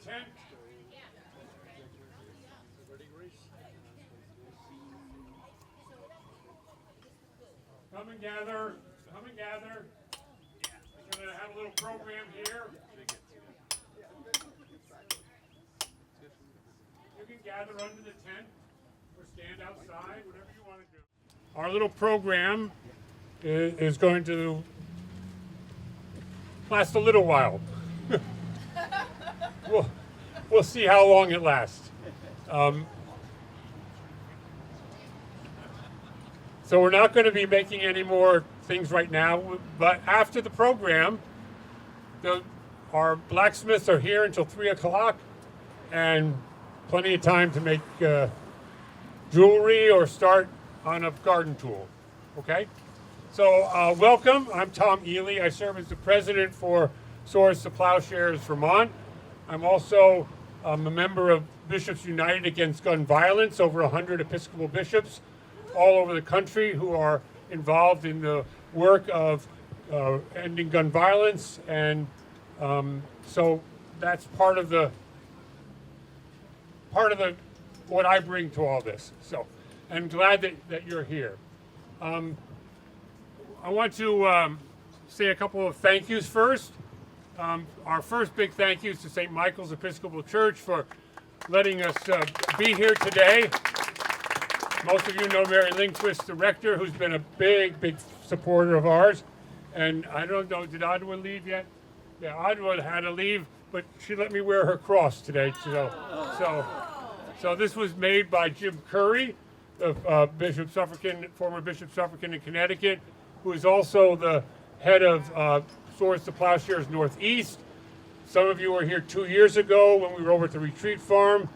tent. Come and gather. Come and gather. We're going to have a little program here. You can gather under the tent or stand outside, whatever you want to do. Our little program is going to last a little while. We'll see how long it lasts. So we're not going to be making any more things right now, but after the program, our blacksmiths are here until 3 o'clock, and plenty of time to make jewelry or start on a garden tool, okay? So welcome, I'm Tom Ely. I serve as the president for Swords To Plowshares, Vermont. I'm also a member of Bishops United Against Gun Violence, over 100 Episcopal bishops all over the country who are involved in the work of ending gun violence, and so that's part of what I bring to all this. So I'm glad that you're here. I want to say a couple of thank yous first. Our first big thank you is to St. Michael's Episcopal Church for letting us be here today. Most of you know Mary Lindquist, the rector, who's been a big supporter of ours. And I don't know, did Audwa leave yet? Yeah, Audwa had to leave, but she let me wear her cross today. So this was made by Jim Curry, of former Bishop Suffragan in Connecticut, who is also the head of Swords To Plowshares Northeast. Some of you were here 2 years ago when we were over at the retreat farm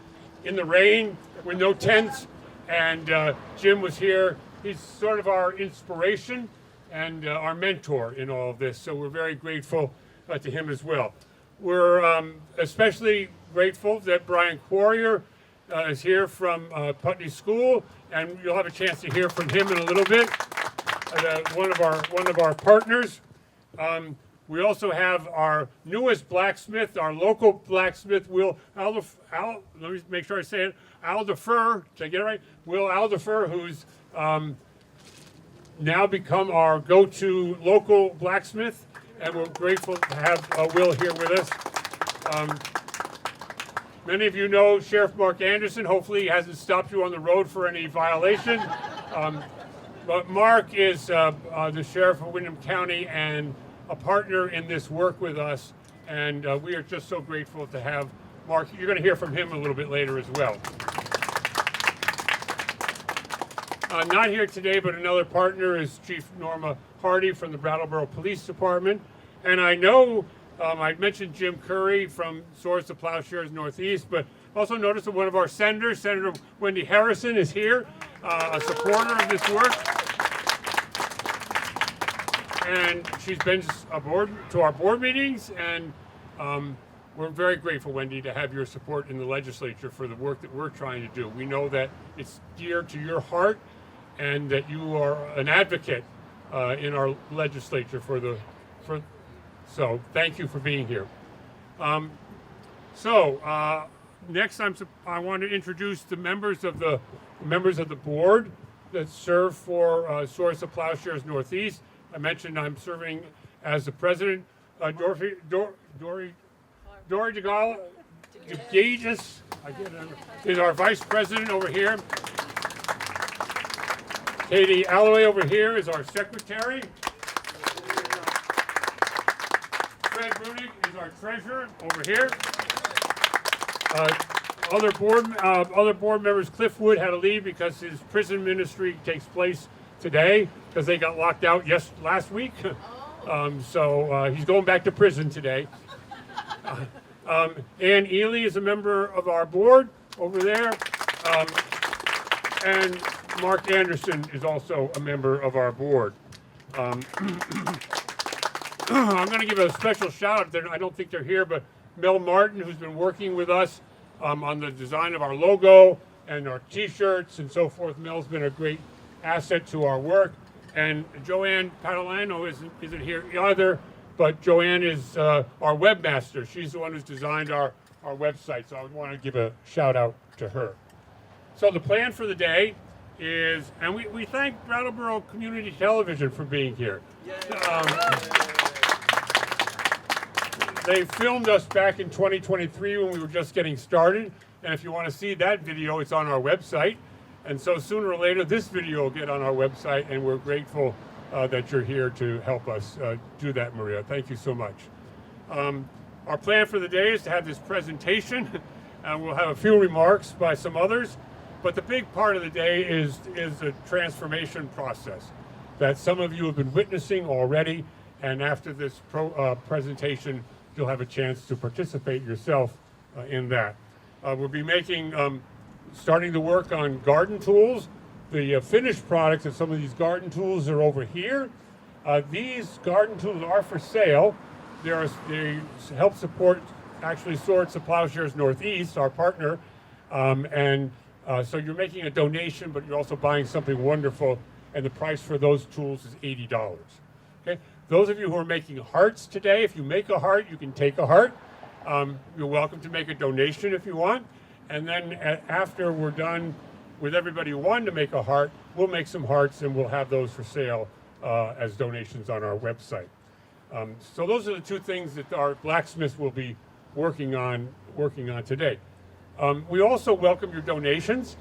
in the rain with no tents. And Jim was here. He's sort of our inspiration and our mentor in all of this. So we're very grateful to him as well. We're especially grateful that Brian Quarrier is here from Putney School, and you'll have a chance to hear from him in a little bit. One of our partners. We also have our newest blacksmith, our local blacksmith, let me make sure I say it, Aldefer, did I get it right? Will Aldefer, who's now become our go-to local blacksmith, and we're grateful to have Will here with us. Many of you know Sheriff Mark Anderson. Hopefully he hasn't stopped you on the road for any violation. But Mark is the sheriff of Windham County and a partner in this work with us, and we are just so grateful to have Mark. You're going to hear from him a little bit later as well. Not here today, but another partner is Chief Norma Hardy from the Brattleboro Police Department. And I know I mentioned Jim Curry from Swords To Plowshares Northeast, but also notice that one of our senators, Senator Wendy Harrison, is here, a supporter of this work. And she's been aboard to our board meetings, and we're very grateful, Wendy, to have your support in the legislature for the work that we're trying to do. We know that it's dear to your heart, and that you are an advocate in our legislature so thank you for being here. Next, I want to introduce the members of the board that serve for Swords To Plowshares Northeast. I mentioned I'm serving as the president. Dory DeGala is our vice president over here. Katie Alloway over here is our secretary. Fred Brunig is our treasurer over here. Other board members, Cliff Wood had to leave because his prison ministry takes place today because they got locked out last week. So he's going back to prison today. Ann Ely is a member of our board over there. And Mark Anderson is also a member of our board. I'm going to give a special shout out. I don't think they're here, but Mel Martin, who's been working with us on the design of our logo and our T-shirts and so forth. Mel's been a great asset to our work. And Joanne Padalano isn't here either. but Joanne is our webmaster. She's the one who's designed our website, so I want to give a shout out to her. So the plan for the day is, and we thank Brattleboro Community Television for being here. They filmed us back in 2023 when we were just getting started, and if you want to see that video, it's on our website. And so sooner or later, this video will get on our website, and we're grateful that you're here to help us do that, Maria. Thank you so much. Our plan for the day is to have this presentation, and we'll have a few remarks by some others. But the big part of the day is the transformation process that some of you have been witnessing already, and after this presentation, you'll have a chance to participate yourself in that. We'll be starting to work on garden tools. The finished products of some of these garden tools are over here. These garden tools are for sale. They help support actually Swords To Plowshares Northeast, our partner, so you're making a donation, but you're also buying something wonderful, and the price for those tools is $80. Okay? Those of you who are making hearts today, if you make a heart, you can take a heart. You're welcome to make a donation if you want. And then after we're done with everybody who wanted to make a heart, we'll make some hearts, and we'll have those for sale as donations on our website. So those are the two things that our blacksmith will be working on today. We also welcome your donations.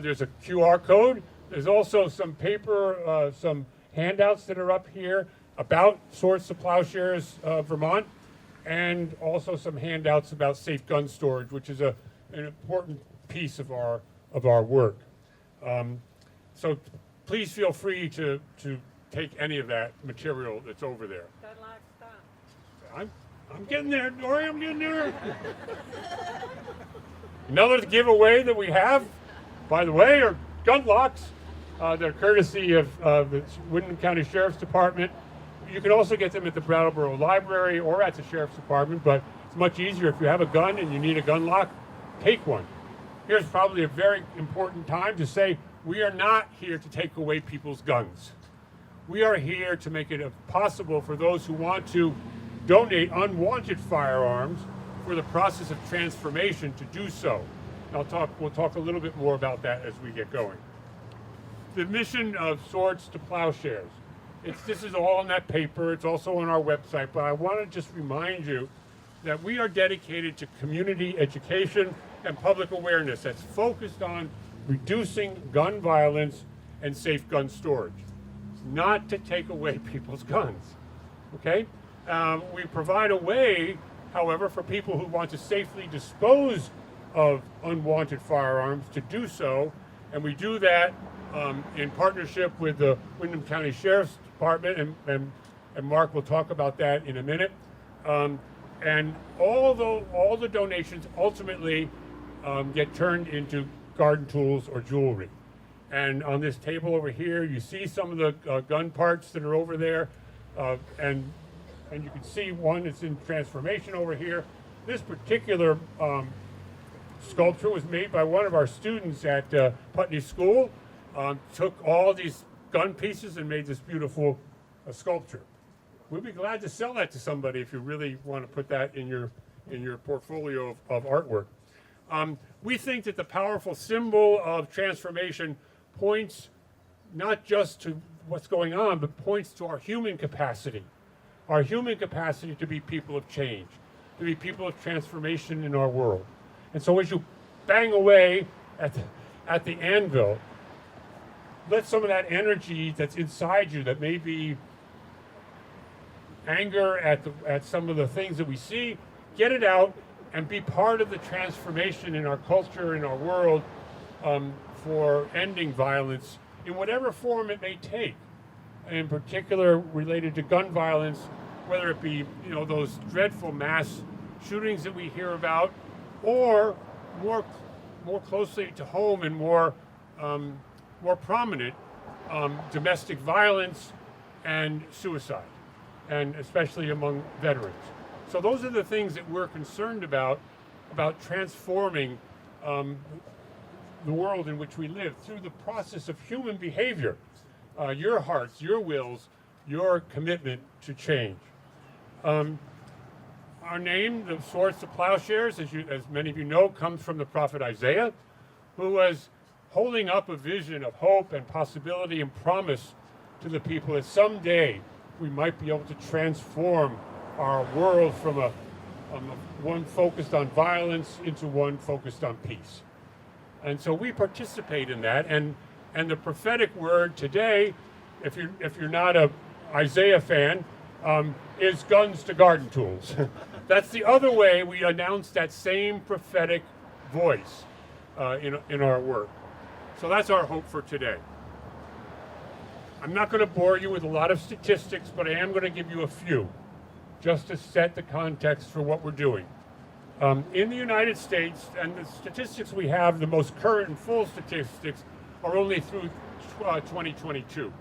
There's a QR code. There's also some paper, some handouts that are up here about Swords To Plowshares Vermont, and also some handouts about safe gun storage, which is an important piece of our work. So please feel free to take any of that material that's over there. I'm getting there, Dory, I'm getting there. Another giveaway that we have, by the way, are gun locks. They're courtesy of the Windham County Sheriff's Department. You can also get them at the Brattleboro Library or at the Sheriff's Department, but it's much easier if you have a gun and you need a gun lock, take one. Here's probably a very important time to say we are not here to take away people's guns. We are here to make it possible for those who want to donate unwanted firearms for the process of transformation to do so. We'll talk a little bit more about that as we get going. The mission of Swords To Plowshares. This is all on that paper. It's also on our website, but I want to just remind you that we are dedicated to community education and public awareness that's focused on reducing gun violence and safe gun storage. It's not to take away people's guns, okay? We provide a way, however, for people who want to safely dispose of unwanted firearms to do so, and we do that in partnership with the Windham County Sheriff's Department, and Mark will talk about that in a minute. And all the donations ultimately get turned into garden tools or jewelry. And on this table over here, you see some of the gun parts that are over there, and you can see one that's in transformation over here. This particular sculpture was made by one of our students at Putney School. Took all these gun pieces and made this beautiful sculpture. We'd be glad to sell that to somebody if you really want to put that in your portfolio of artwork. We think that the powerful symbol of transformation points not just to what's going on, but points to our human capacity to be people of change, to be people of transformation in our world. And so as you bang away at the anvil, let some of that energy that's inside you, that may be anger at some of the things that we see, get it out and be part of the transformation in our culture, in our world, for ending violence in whatever form it may take. In particular, related to gun violence, whether it be those dreadful mass shootings that we hear about, or more closely to home and more prominent, domestic violence and suicide, and especially among veterans. So those are the things that we're concerned about transforming the world in which we live through the process of human behavior, your hearts, your wills, your commitment to change. Our name, the Swords to Plowshares, as many of you know, comes from the prophet Isaiah, who was holding up a vision of hope and possibility and promise to the people that someday we might be able to transform our world from one focused on violence into one focused on peace. And so we participate in that. And the prophetic word today, if you're not a Isaiah fan, is guns to garden tools. That's the other way we announce that same prophetic voice in our work. So that's our hope for today. I'm not going to bore you with a lot of statistics, but I am going to give you a few, just to set the context for what we're doing. In the United States, and the statistics we have, the most current and full statistics, are only through 2022.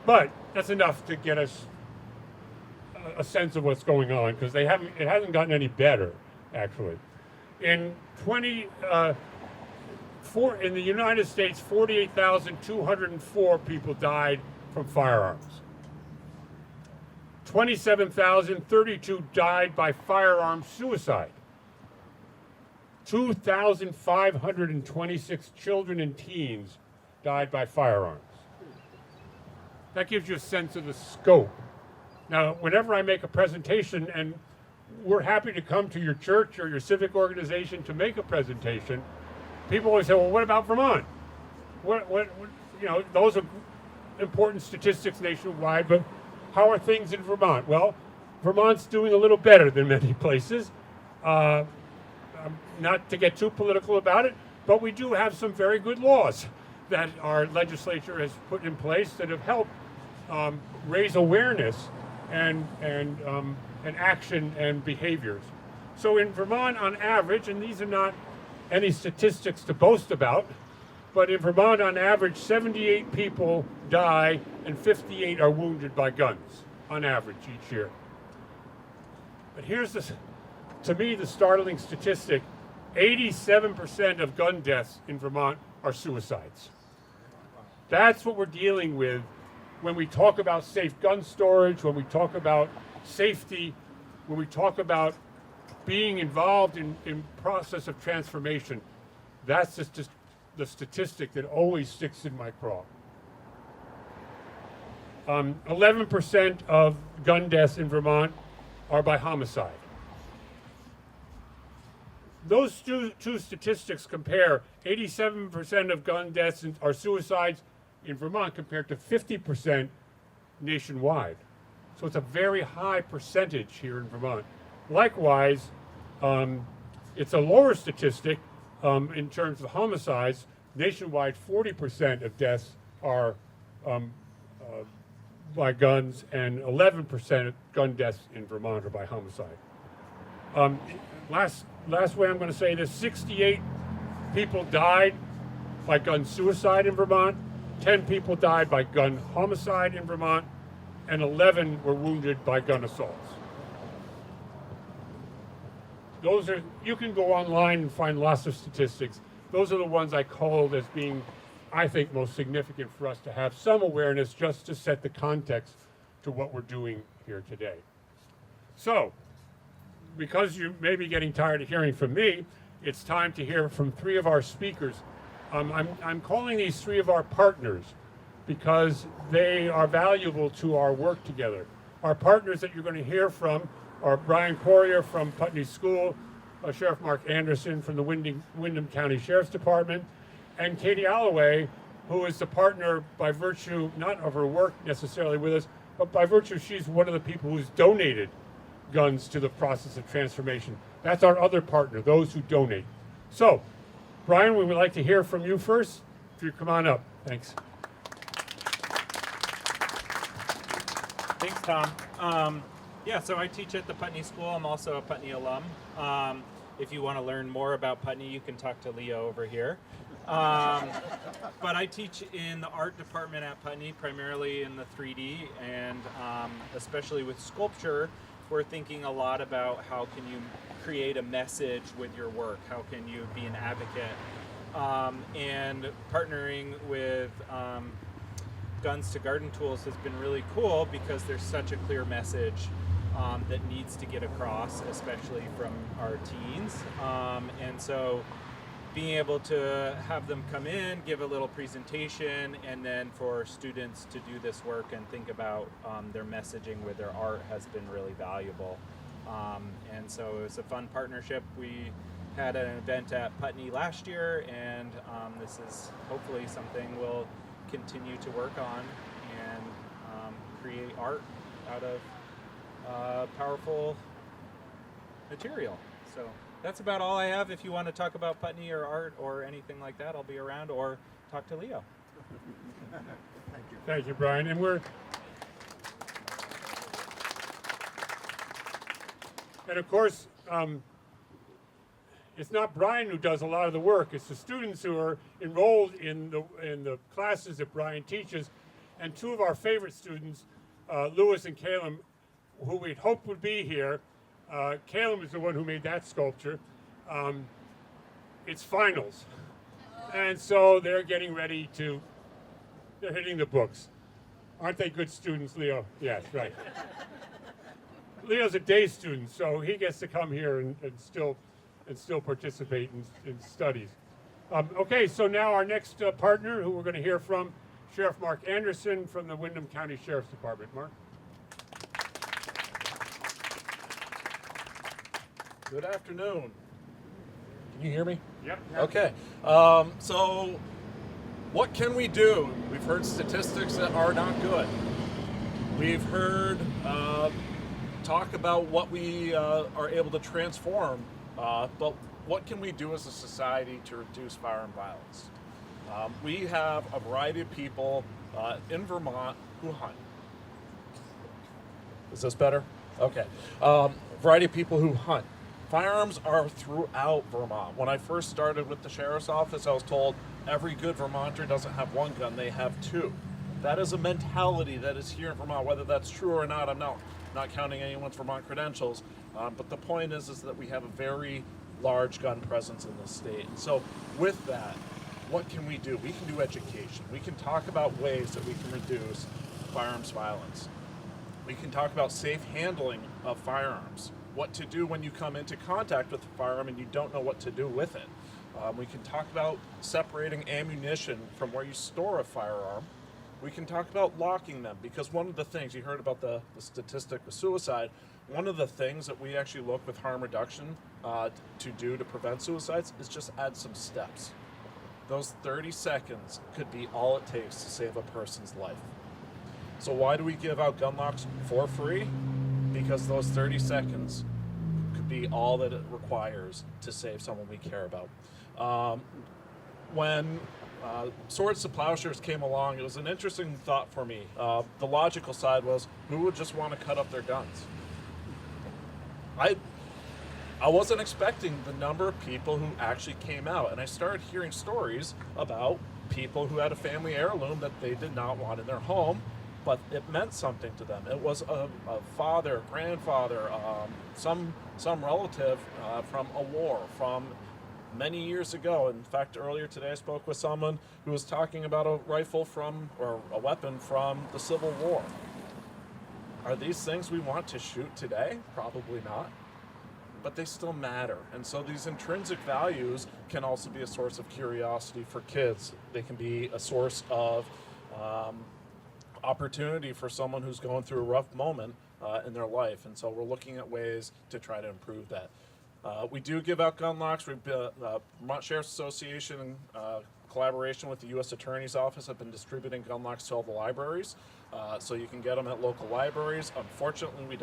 But that's enough to get us a sense of what's going on, because it hasn't gotten any better, actually. In in the United States, 48,204 people died from firearms. 27,032 died by firearm suicide. 2,526 children and teens died by firearms. That gives you a sense of the scope. Now, whenever I make a presentation, and we're happy to come to your church or your civic organization to make a presentation, people always say, well, what about Vermont? Those are important statistics nationwide, but how are things in Vermont? Well, Vermont's doing a little better than many places. Not to get too political about it, but we do have some very good laws that our legislature has put in place that have helped raise awareness and action and behaviors. So in Vermont, on average, and these are not any statistics to boast about, but in Vermont, on average, 78 people die and 58 are wounded by guns, on average, each year. But here's to me, the startling statistic: 87% of gun deaths in Vermont are suicides. That's what we're dealing with when we talk about safe gun storage, when we talk about safety, when we talk about being involved in process of transformation. That's just the statistic that always sticks in my craw. 11% of gun deaths in Vermont are by homicide. Those two statistics compare. 87% of gun deaths are suicides in Vermont compared to 50% nationwide. So it's a very high percentage here in Vermont. Likewise, it's a lower statistic in terms of homicides. Nationwide, 40% of deaths are by guns, and 11% of gun deaths in Vermont are by homicide. Last way I'm going to say this: 68 people died by gun suicide in Vermont, 10 people died by gun homicide in Vermont, and 11 were wounded by gun assaults. You can go online and find lots of statistics. Those are the ones I called as being, I think, most significant for us to have some awareness, just to set the context to what we're doing here today. So, because you may be getting tired of hearing from me, it's time to hear from three of our speakers. I'm calling these three of our partners because they are valuable to our work together. Our partners that you're going to hear from are Brian Poirier from Putney School, Sheriff Mark Anderson from the Windham County Sheriff's Department, and Katie Alloway, who is the partner by virtue not of her work necessarily with us, but by virtue she's one of the people who's donated guns to the process of transformation. That's our other partner, those who donate. So, Brian, we would like to hear from you first. If you come on up. Thanks. Thanks, Tom. So I teach at the Putney School. I'm also a Putney alum. If you want to learn more about Putney, you can talk to Leo over here. But I teach in the art department at Putney, primarily in the 3D, and especially with sculpture, we're thinking a lot about how can you create a message with your work, how can you be an advocate, and partnering with Guns to Garden Tools has been really cool because there's such a clear message that needs to get across, especially from our teens. And so being able to have them come in, give a little presentation, and then for students to do this work and think about their messaging with their art has been really valuable. And so it was a fun partnership. We had an event at Putney last year, and this is hopefully something we'll continue to work on and create art out of powerful material. So that's about all I have. If you want to talk about Putney or art or anything like that, I'll be around, or talk to Leo. Thank you, Brian. And of course, it's not Brian who does a lot of the work. It's the students who are enrolled in the classes that Brian teaches. And two of our favorite students, Lewis and Caleb, who we'd hoped would be here. Caleb is the one who made that sculpture. It's finals. And so they're getting ready to, they're hitting the books. Aren't they good students, Leo? Yes, right. Leo's a day student, so he gets to come here and still participate in studies. Okay, so now our next partner, who we're going to hear from, Sheriff Mark Anderson from the Windham County Sheriff's Department. Mark. Good afternoon. Can you hear me? Yep. Okay. So what can we do? We've heard statistics that are not good. We've heard talk about what we are able to transform, but what can we do as a society to reduce firearm violence? We have a variety of people in Vermont who hunt. Is this better? Okay. Variety of people who hunt. Firearms are throughout Vermont. When I first started with the sheriff's office, I was told every good Vermonter doesn't have one gun, they have two. That is a mentality that is here in Vermont. Whether that's true or not, I'm not counting anyone's Vermont credentials. But the point is that we have a very large gun presence in the state. So with that, what can we do? We can do education. We can talk about ways that we can reduce firearms violence. We can talk about safe handling of firearms. What to do when you come into contact with a firearm and you don't know what to do with it. We can talk about separating ammunition from where you store a firearm. We can talk about locking them, because one of the things, you heard about the statistic with suicide, one of the things that we actually look with harm reduction to do to prevent suicides is just add some steps. Those 30 seconds could be all it takes to save a person's life. So why do we give out gun locks for free? Because those 30 seconds could be all that it requires to save someone we care about. When Swords To Plowshares came along, it was an interesting thought for me. The logical side was, who would just want to cut up their guns? I wasn't expecting the number of people who actually came out, and I started hearing stories about people who had a family heirloom that they did not want in their home, but it meant something to them. It was a father, grandfather, some relative from a war, from many years ago. In fact, earlier today I spoke with someone who was talking about a rifle or a weapon from the Civil War. Are these things we want to shoot today? Probably not. But they still matter. And so these intrinsic values can also be a source of curiosity for kids. They can be a source of opportunity for someone who's going through a rough moment in their life. And so we're looking at ways to try to improve that. We do give out gun locks. Vermont Sheriff's Association, in collaboration with the U.S. Attorney's Office, have been distributing gun locks to all the libraries. So you can get them at local libraries. Unfortunately, we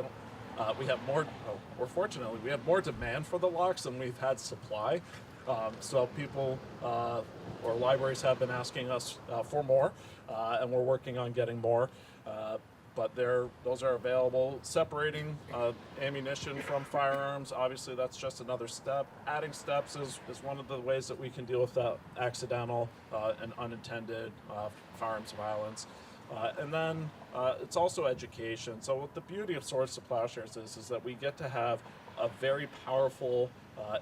have more demand for the locks than we've had supply. So people or libraries have been asking us for more, and we're working on getting more. But those are available. Separating ammunition from firearms, obviously that's just another step. Adding steps is one of the ways that we can deal with that accidental and unintended firearms violence. And then it's also education. So what the beauty of Swords To Plowshares is that we get to have a very powerful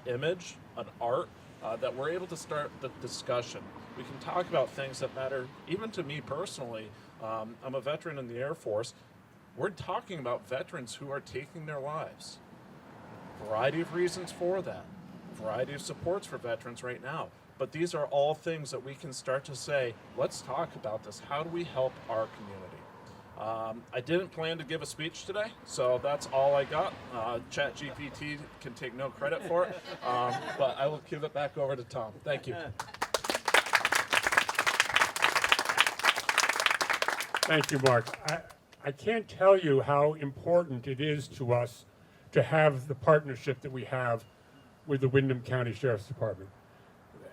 image, an art, that we're able to start the discussion. We can talk about things that matter, even to me personally. I'm a veteran in the Air Force. we're talking about veterans who are taking their lives. Variety of reasons for that. Variety of supports for veterans right now. But these are all things that we can start to say, let's talk about this. How do we help our community? I didn't plan to give a speech today, so that's all I got. ChatGPT can take no credit for it, but I will give it back over to Tom. Thank you. Thank you, Mark. I can't tell you how important it is to us to have the partnership that we have with the Windham County Sheriff's Department.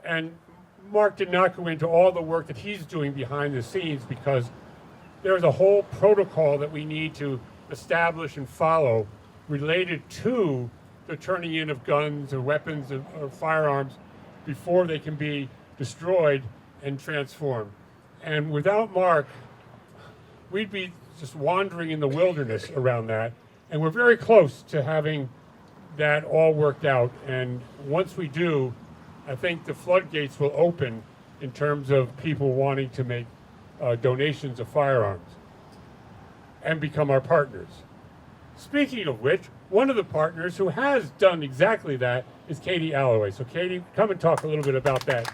And Mark did not go into all the work that he's doing behind the scenes because there's a whole protocol that we need to establish and follow related to the turning in of guns or weapons or firearms before they can be destroyed and transformed. And without Mark, we'd be just wandering in the wilderness around that. And we're very close to having that all worked out. And once we do, I think the floodgates will open in terms of people wanting to make donations of firearms and become our partners. Speaking of which, one of the partners who has done exactly that is Katie Alloway. So Katie, come and talk a little bit about that.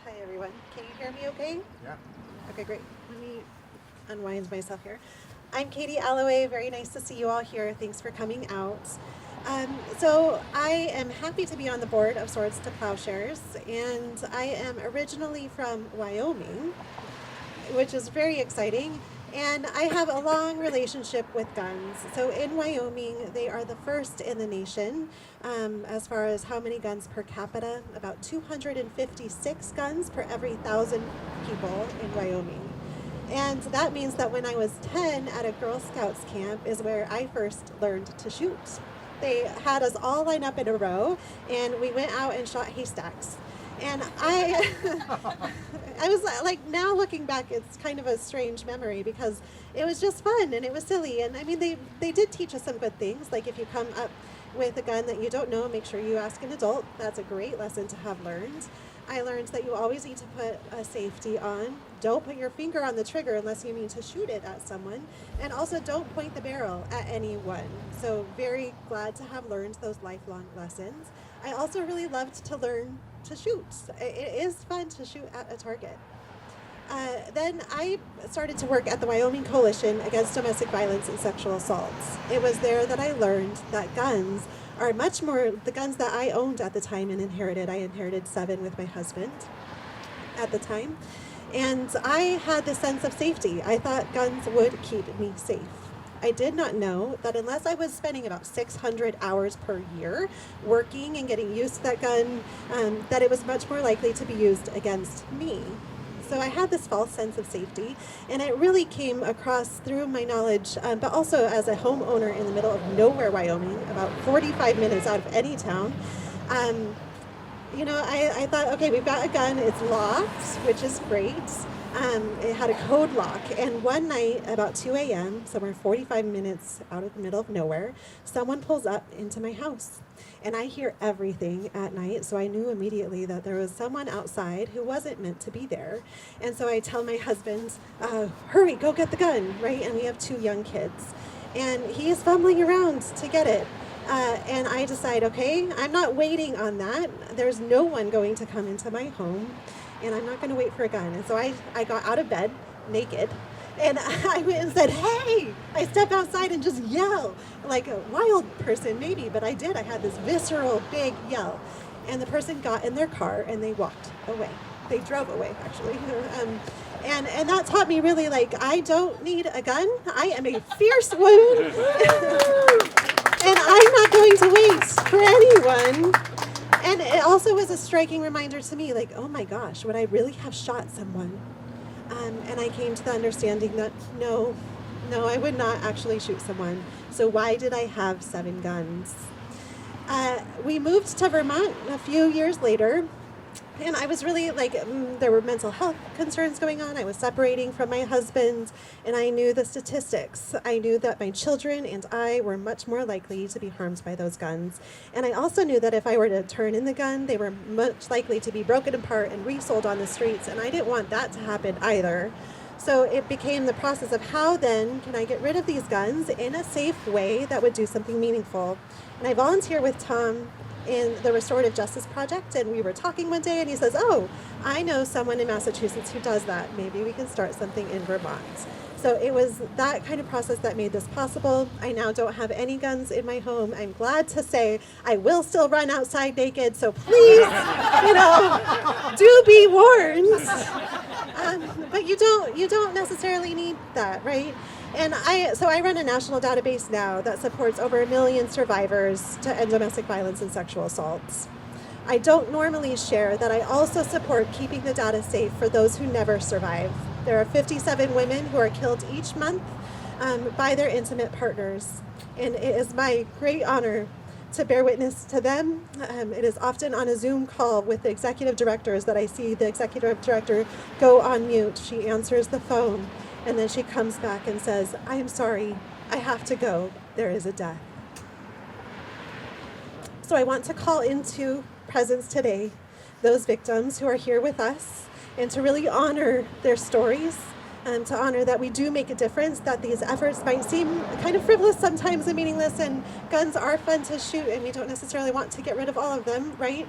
Hi everyone, can you hear me okay? Yeah. Okay, great. Let me unwind myself here. I'm Katie Alloway, very nice to see you all here. Thanks for coming out. So I am happy to be on the board of Swords to Plowshares, and I am originally from Wyoming, which is very exciting, and I have a long relationship with guns. So in Wyoming, they are the first in the nation as far as how many guns per capita, about 256 guns per every 1,000 people in Wyoming. And that means that when I was 10 at a Girl Scouts camp is where I first learned to shoot. They had us all line up in a row, and we went out and shot haystacks. And I was like, now looking back, it's kind of a strange memory because it was just fun and it was silly. And I mean, they did teach us some good things. Like if you come up with a gun that you don't know, make sure you ask an adult. That's a great lesson to have learned. I learned that you always need to put a safety on. Don't put your finger on the trigger unless you mean to shoot it at someone. And also don't point the barrel at anyone. So very glad to have learned those lifelong lessons. I also really loved to learn to shoot. It is fun to shoot at a target. Then I started to work at the Wyoming Coalition Against Domestic Violence and Sexual Assaults. It was there that I learned that guns are much more, the guns that I owned at the time and inherited. I inherited 7 with my husband at the time. And I had this sense of safety. I thought guns would keep me safe. I did not know that unless I was spending about 600 hours per year working and getting used to that gun, that it was much more likely to be used against me. So I had this false sense of safety, and it really came across through my knowledge, but also as a homeowner in the middle of nowhere, Wyoming, about 45 minutes out of any town. I thought, okay, we've got a gun, it's locked, which is great. It had a code lock, and one night about 2 a.m., somewhere 45 minutes out of the middle of nowhere, someone pulls up into my house. And I hear everything at night, so I knew immediately that there was someone outside who wasn't meant to be there. And so I tell my husband, hurry, go get the gun, right? And we have 2 young kids. And he is fumbling around to get it. And I decide, okay, I'm not waiting on that. There's no one going to come into my home, and I'm not going to wait for a gun. And so I got out of bed, naked, and I went and said, hey! I stepped outside and just yell, like a wild person maybe, but I did. I had this visceral, big yell. And the person got in their car and they walked away. They drove away, actually. And that taught me really, like, I don't need a gun. I am a fierce woman. And I'm not going to wait for anyone. And it also was a striking reminder to me, like, oh my gosh, would I really have shot someone? And I came to the understanding that no, I would not actually shoot someone. So why did I have 7 guns? We moved to Vermont a few years later, And I was really like, there were mental health concerns going on. I was separating from my husband, and I knew the statistics. I knew that my children and I were much more likely to be harmed by those guns. And I also knew that if I were to turn in the gun, they were much likely to be broken apart and resold on the streets, and I didn't want that to happen either. So it became the process of how then can I get rid of these guns in a safe way that would do something meaningful. And I volunteer with Tom in the Restorative Justice Project, and we were talking one day, and he says, oh, I know someone in Massachusetts who does that. Maybe we can start something in Vermont. So it was that kind of process that made this possible. I now don't have any guns in my home. I'm glad to say I will still run outside naked, so please, do be warned. But you don't necessarily need that, right? And I run a national database now that supports over 1 million survivors to end domestic violence and sexual assaults. I don't normally share that I also support keeping the data safe for those who never survive. There are 57 women who are killed each month by their intimate partners. And it is my great honor to bear witness to them. It is often on a Zoom call with the executive directors that I see the executive director go on mute. She answers the phone, and then she comes back and says, I am sorry, I have to go. There is a death. So I want to call into presence today those victims who are here with us, and to really honor their stories, and to honor that we do make a difference, that these efforts might seem kind of frivolous sometimes and meaningless, and guns are fun to shoot, and we don't necessarily want to get rid of all of them, right?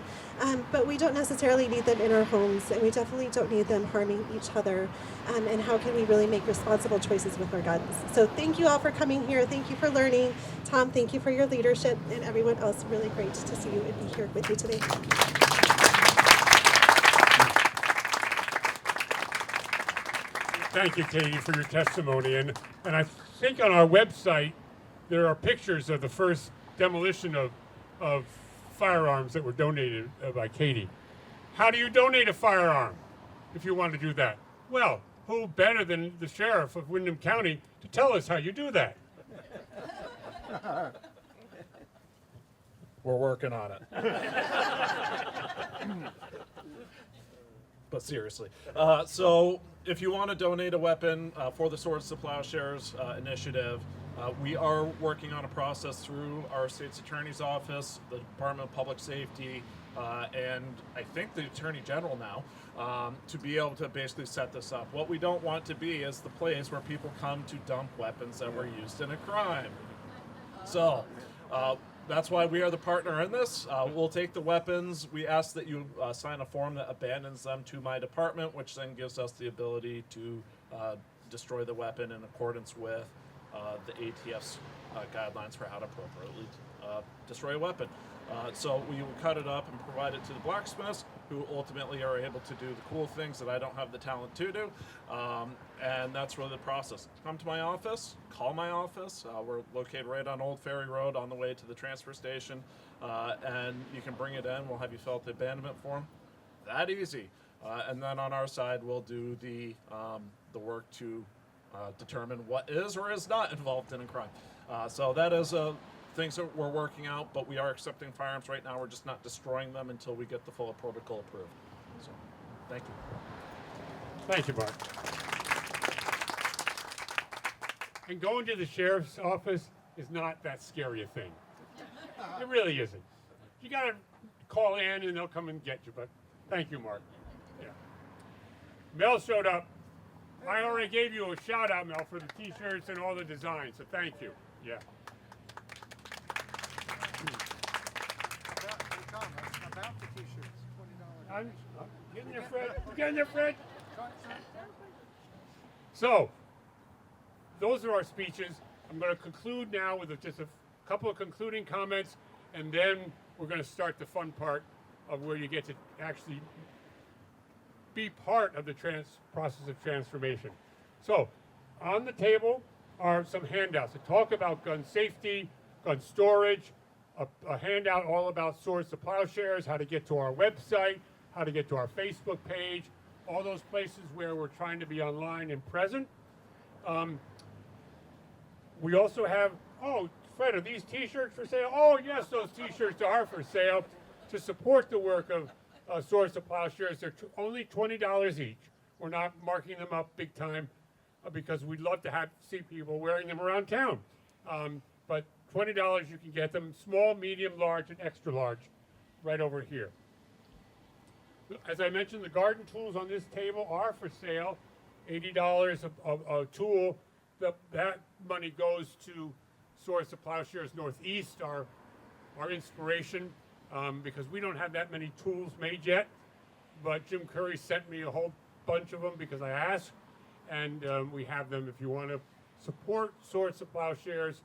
But we don't necessarily need them in our homes, and we definitely don't need them harming each other. And how can we really make responsible choices with our guns? So thank you all for coming here. Thank you for learning. Tom, thank you for your leadership, and everyone else, really great to see you and be here with you today. Thank you, Katie, for your testimony. And I think on our website there are pictures of the first demolition of firearms that were donated by Katie. How do you donate a firearm if you want to do that? Well, who better than the sheriff of Windham County to tell us how you do that? We're working on it. But seriously. So if you want to donate a weapon for the Swords to Plowshares initiative, we are working on a process through our state's attorney's office, the Department of Public Safety, and I think the Attorney General now, to be able to basically set this up. What we don't want to be is the place where people come to dump weapons that were used in a crime. So that's why we are the partner in this. We'll take the weapons. We ask that you sign a form that abandons them to my department, which then gives us the ability to destroy the weapon in accordance with the ATF's guidelines for how to appropriately destroy a weapon. So we will cut it up and provide it to the blacksmiths, who ultimately are able to do the cool things that I don't have the talent to do. And that's really the process. Come to my office, call my office. We're located right on Old Ferry Road on the way to the transfer station. And you can bring it in. We'll have you fill out the abandonment form. That easy. And then on our side, we'll do the work to determine what is or is not involved in a crime. So that is things that we're working out, but we are accepting firearms right now. We're just not destroying them until we get the full protocol approved. So, thank you. Thank you, Mark. And going to the sheriff's office is not that scary a thing. It really isn't. You got to call in and they'll come and get you, but thank you, Mark. Yeah. Mel showed up. I already gave you a shout out, Mel, for the t-shirts and all the designs, so thank you. Yeah. About the t-shirts, $20. I'm getting there, Fred. You getting there, Fred? So, those are our speeches. I'm going to conclude now with just a couple of concluding comments, and then we're going to start the fun part of where you get to actually be part of the process of transformation. So, on the table are some handouts that talk about gun safety, gun storage, a handout all about Swords to Plowshares, how to get to our website, how to get to our Facebook page, all those places where we're trying to be online and present. We also have, oh, Fred, are these t-shirts for sale? Oh, yes, those t-shirts are for sale to support the work Swords to Plowshares. They're only $20 each. We're not marking them up big time because we'd love to see people wearing them around town. But $20 you can get them, small, medium, large, and extra large, right over here. As I mentioned, the garden tools on this table are for sale. $80 a tool. That money goes to Swords to Plowshares Northeast, our inspiration, because we don't have that many tools made yet. But Jim Curry sent me a whole bunch of them because I asked, and we have them. If you want to support Swords to Plowshares,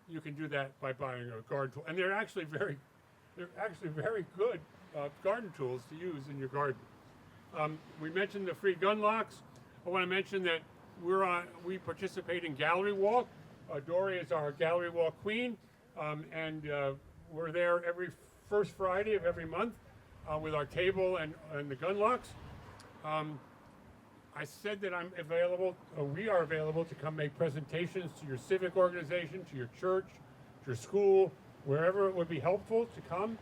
you can do that by buying a garden tool, and they're actually very good garden tools to use in your garden. We mentioned the free gun locks. I want to mention that we participate in Gallery Walk. Dory is our Gallery Walk queen, and we're there every first Friday of every month with our table and the gun locks. I said that I'm available, we are available to come make presentations to your civic organization, to your church, to your school, wherever it would be helpful to come.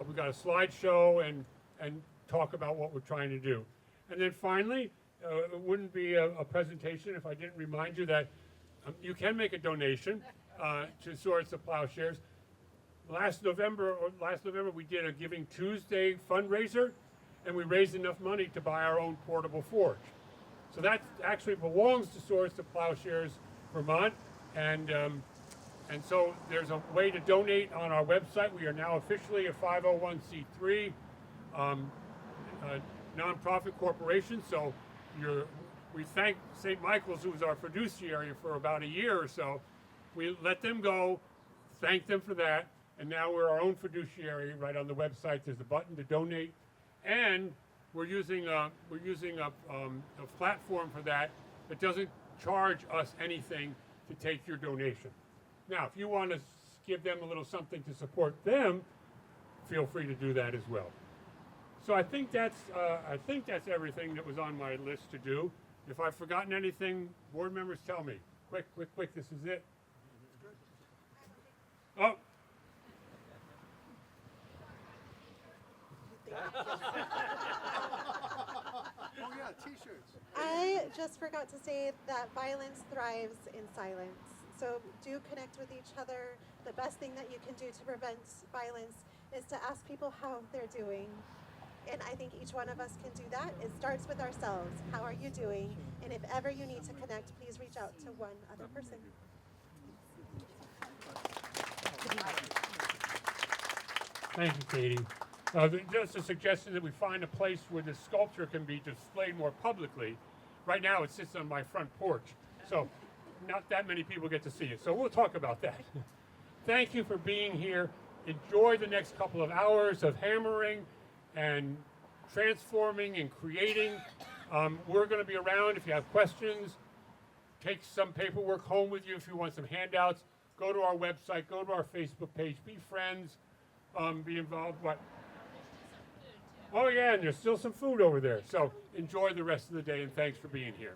We've got a slideshow and talk about what we're trying to do. And then finally, it wouldn't be a presentation if I didn't remind you that you can make a donation to Swords to Plowshares. Last November we did a Giving Tuesday fundraiser, and we raised enough money to buy our own portable forge. So that actually belongs to Swords to Plowshares Vermont, and so there's a way to donate on our website. We are now officially a 501c3 nonprofit corporation. So we thank St. Michael's, who was our fiduciary for about a year or so. We let them go, thank them for that, and now we're our own fiduciary. Right on the website, there's a button to donate, and we're using a platform for that doesn't charge us anything to take your donation. Now, if you want to give them a little something to support them, feel free to do that as well. So I think that's everything that was on my list to do. If I've forgotten anything, board members, tell me. Quick, this is it. Oh. Oh yeah, t-shirts. I just forgot to say that violence thrives in silence. So do connect with each other. The best thing that you can do to prevent violence is to ask people how they're doing. And I think each one of us can do that. It starts with ourselves. How are you doing? And if ever you need to connect, please reach out to one other person. Thank you, Katie. Just a suggestion that we find a place where the sculpture can be displayed more publicly. Right now it sits on my front porch, so not that many people get to see it. So we'll talk about that. Thank you for being here. Enjoy the next couple of hours of hammering and transforming and creating. We're going to be around if you have questions. Take some paperwork home with you if you want some handouts. Go to our website, go to our Facebook page, be friends, be involved. What? Oh yeah, and there's still some food over there. So enjoy the rest of the day, and thanks for being here.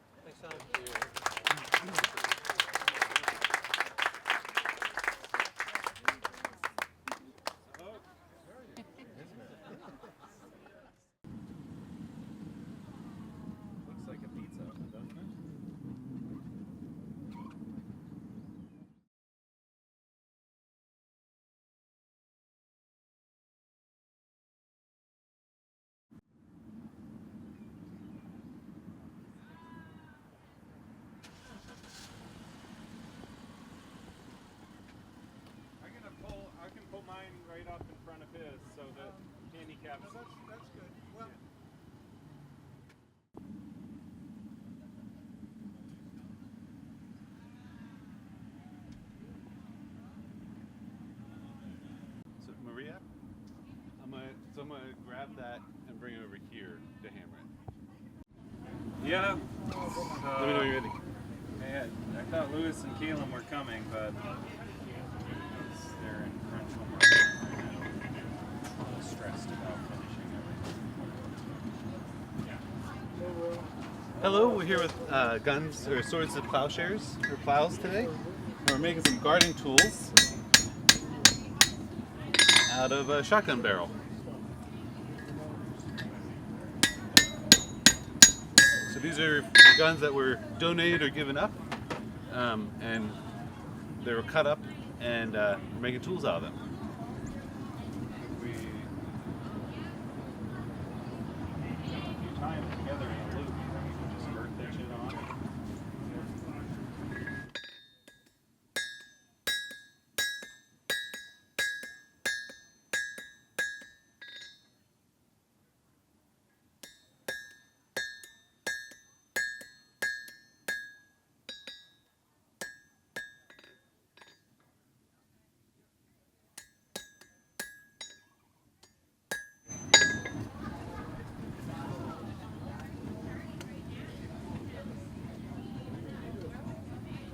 Looks like a pizza, doesn't it? I can pull mine right up in front of his so that handicaps. That's good. Well, So Maria, I'm gonna grab that and bring it over here to hammer it. Yeah. Let me know when you're ready. I thought Lewis and Keelan were coming, but they're in crunch homework right now. A little stressed about finishing everything. Hello, we're here with guns or swords to plowshares or plows today. We're making some gardening tools out of a shotgun barrel. So these are guns that were donated or given up, and they were cut up, and we're making tools out of them. We tie them together in a loop, and then we can just vert that shit on.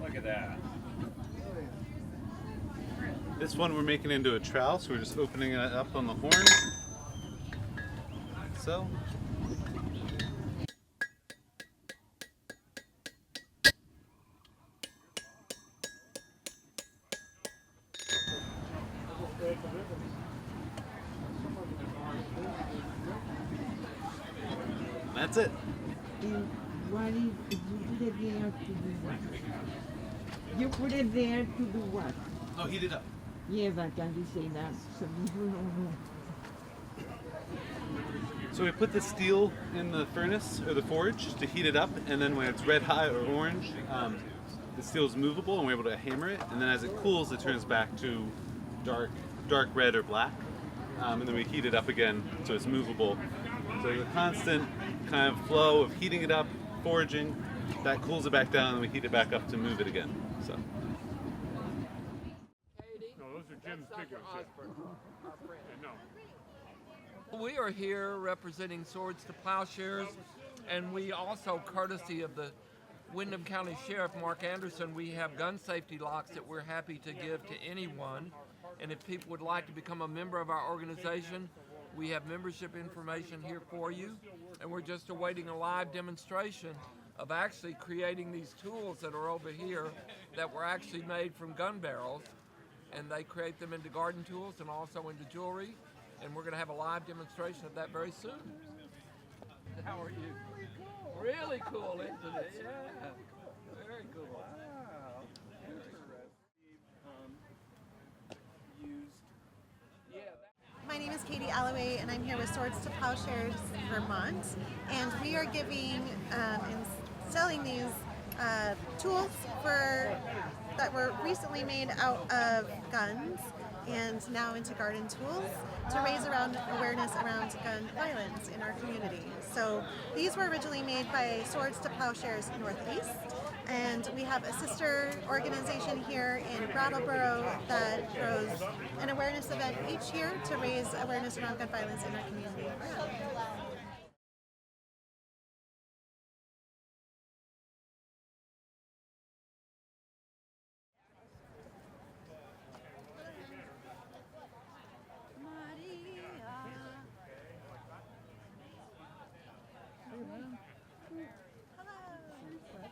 Look at that. This one we're making into a trowel, so we're just opening it up on the horn. So. That's it. And why did you put it there to do what? You put it there to do what? Oh, heat it up. Yeah, but can you say that? Some people don't know. So we put the steel in the furnace or the forge to heat it up, and then when it's red hot or orange, the steel is movable, and we're able to hammer it. And then as it cools, it turns back to dark red or black, and then we heat it up again so it's movable. So the constant kind of flow of heating it up, forging, that cools it back down, and we heat it back up to move it again. So. No, those are Jim's big ones. Yeah, no. We are here representing Swords to Plowshares, and we also, courtesy of the Windham County Sheriff Mark Anderson, we have gun safety locks that we're happy to give to anyone. And if people would like to become a member of our organization, we have membership information here for you. And we're just awaiting a live demonstration of actually creating these tools that are over here that were actually made from gun barrels. And they create them into garden tools and also into jewelry. And we're going to have a live demonstration of that very soon. How are you? Really cool, isn't it? Yeah. Very cool. Wow. My name is Katie Alloway, and I'm here with Swords to Plowshares, Vermont. And we are giving and selling these tools that were recently made out of guns and now into garden tools to raise awareness around gun violence in our community. So these were originally made by Swords to Plowshares Northeast, and we have a sister organization here in Brattleboro that throws an awareness event each year to raise awareness around gun violence in our community.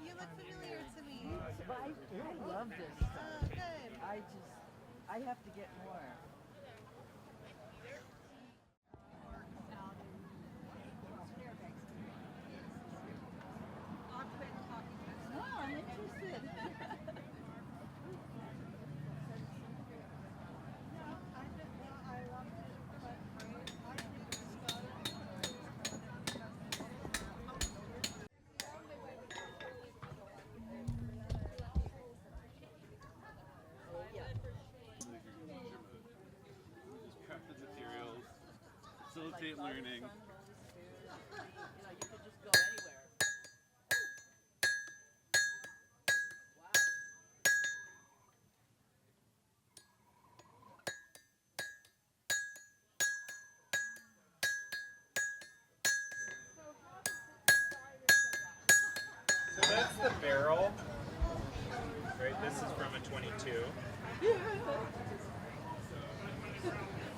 You look familiar to me. I love this stuff. Oh, good. I have to get more. No, I'm interested. Prep the materials, facilitate learning. So that's the barrel. Right, this is from a 22.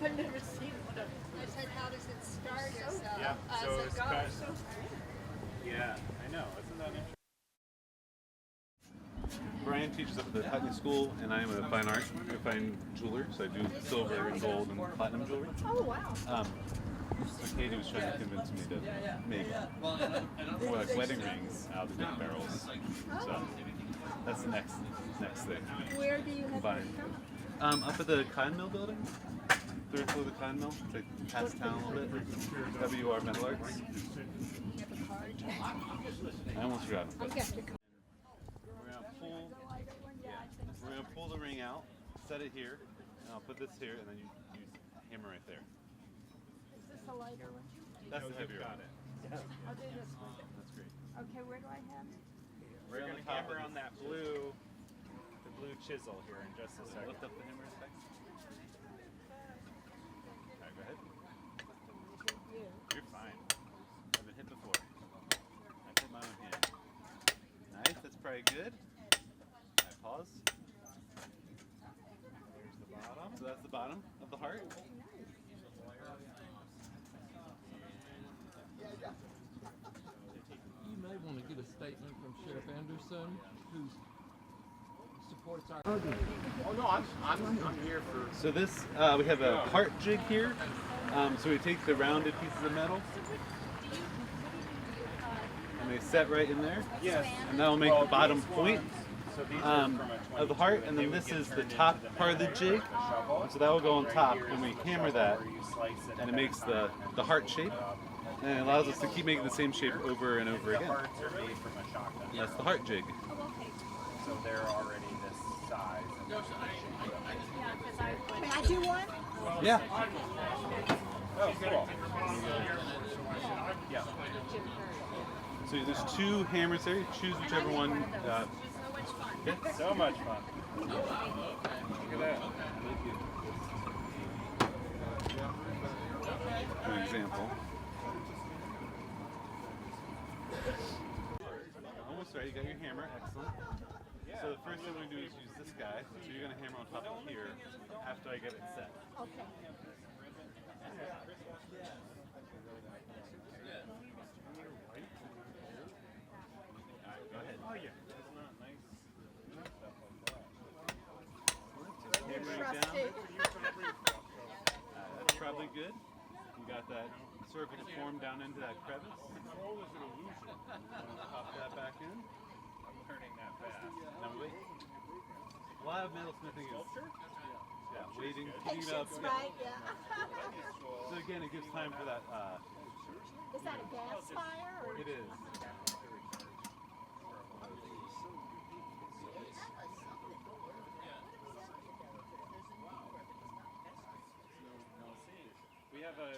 I've never seen one. I said, how does it start? Yeah, so it's cut. Yeah, I know. Isn't that interesting? Brian teaches up at the Putney School, and I am a fine jeweler, so I do silver and gold and platinum jewelry. Oh, wow. So Katie was trying to convince me to make more like wedding rings out of the big barrels. So that's the next thing. Where do you have Combined. Up at the cotton mill building. Third floor of the cotton mill. It's like past town a little bit. WR Metal Arts. I almost forgot. I guess you We're gonna pull the ring out, set it here, and I'll put this here, and then you hammer right there. Is this a lighter one? That's the heavier one. I'll do this one. That's great. Okay, where do I have it? We're gonna hammer on that blue, the blue chisel here in just a second. Lift up the hammer a sec. Alright, go ahead. You're fine. I've been hit before. I've hit my own hand. Nice, that's probably good. Alright, pause. There's the bottom. So that's the bottom of the heart. You may want to get a statement from Sheriff Anderson, who supports our. So this, we have a heart jig here. So we take the rounded pieces of metal, and they set right in there. Yes. And that will make the bottom point So these are from a of the heart, and then this is the top part of the jig. So that will go on top, and we hammer that, and it makes the heart shape, and it allows us to keep making the same shape over and over again. Hearts are made from a shotgun. That's the heart jig. So they're already this size. Can I do one? Yeah. Oh, cool. Yeah. So there's two hammers there. You choose whichever one. So much fun. Look at that. For example. Almost ready. You got your hammer. Excellent. So the first thing we're going to do is use this guy. So you're going to hammer on top of here after I get it set. Okay. Go ahead. Oh yeah. It's not nice. Hammering Trusty. down. That's probably good. You got that circle to form down into that crevice. Pop that back in. I'm learning that fast. Now wait. A lot of metalsmithing is waiting, heating it up. Patience, right? Yeah. So again, it gives time for that. Is that a gas fire or? It is. We have a.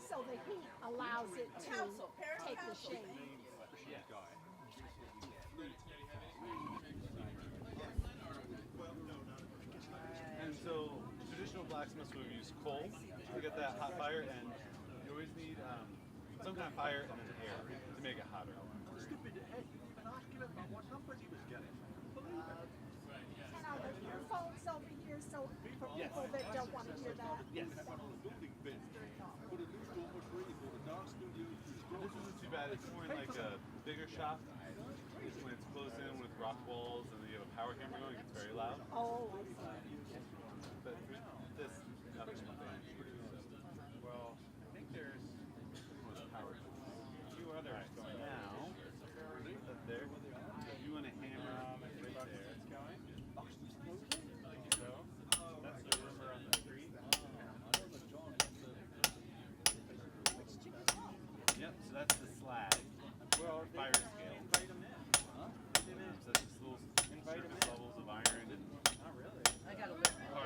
So the heat allows it to take the shape. And so traditional blacksmiths will use coal to get that hot fire, and you always need some kind of fire and then air to make it hotter. And are the earphones over here so for people that don't want to hear that? Yes. This isn't too bad. It's more in like a bigger shop. When it's closed in with rock walls and you have a power hammer going, it gets very loud. Oh, I see. But this, nothing like that. Well, I think there's More the power. a few others going on. Now, up there, you want to hammer right there. It's going. So that's the rumor on the street. Yep, so that's the slag. Well, Fire scale. invite them in. So that's just little surface levels of iron and Not really. oh,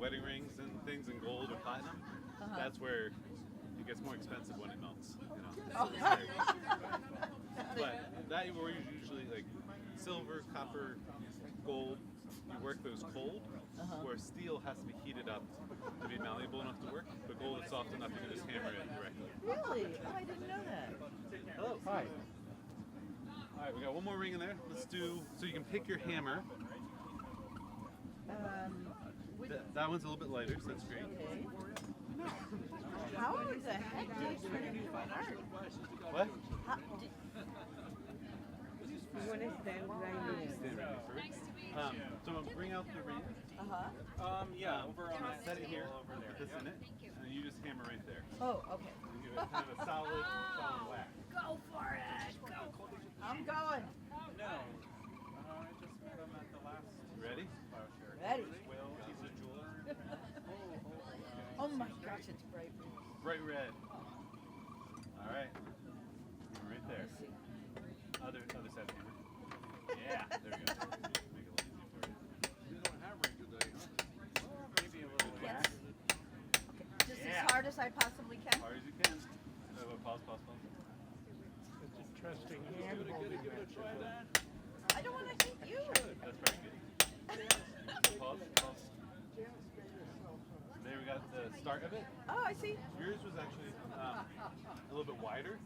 wedding rings and things in gold or platinum, that's where it gets more expensive when it melts. You know. But that we're usually like silver, copper, gold. You work those cold, where steel has to be heated up to be malleable enough to work. But gold is soft enough you can just hammer it directly. Really? Oh, I didn't know that. Hello. Hi. All right, we got one more ring in there. Let's do, so you can pick your hammer. That one's a little bit lighter, so that's great. Okay. How the heck do you turn it into art? What? You want to stand right here? Stand right here first. So bring out the ring. Yeah, over on that Set it here. over there. Put this in it, and you just hammer right there. Oh, okay. You give it kind of a solid whack. Go for it. Go. I'm going. No. I just met him at the last Ready? plowshare. Ready. Will, he's a jeweler. Oh my gosh, it's bright. Bright red. All right. Right there. Let's see. Other side of the hammer. Yeah, there we go. Make it a little easier for you. You don't have ring today, huh? Maybe a little Yes. whack. Okay. Just as hard as I possibly can. As hard as you can. Pause. It's interesting. I don't want to hit you. That's very good. Pause. There we got the start of it. Oh, I see. Yours was actually a little bit wider,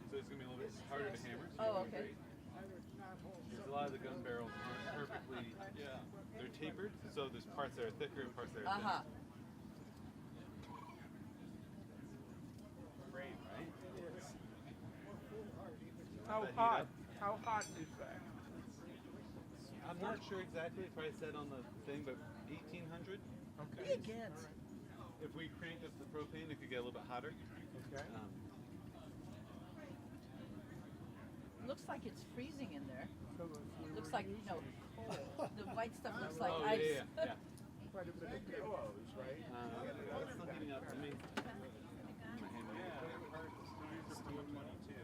so it's going to be a little bit harder to hammer. So Oh, you're doing okay. great. There's a lot of the gun barrels aren't perfectly, they're tapered, so there's parts that are thicker and parts that are thinner. Great, right? How That heat hot? up. How hot is that? I'm not sure exactly, it probably said on the thing, but 1800. Okay. Against. If we crank up the propane, it could get a little bit hotter. Okay. Looks like it's freezing in there. So if we Looks were like, using- no, the white stuff looks like Oh, ice. yeah. Quite a bit of pillows, right? It's still heating up. Let me.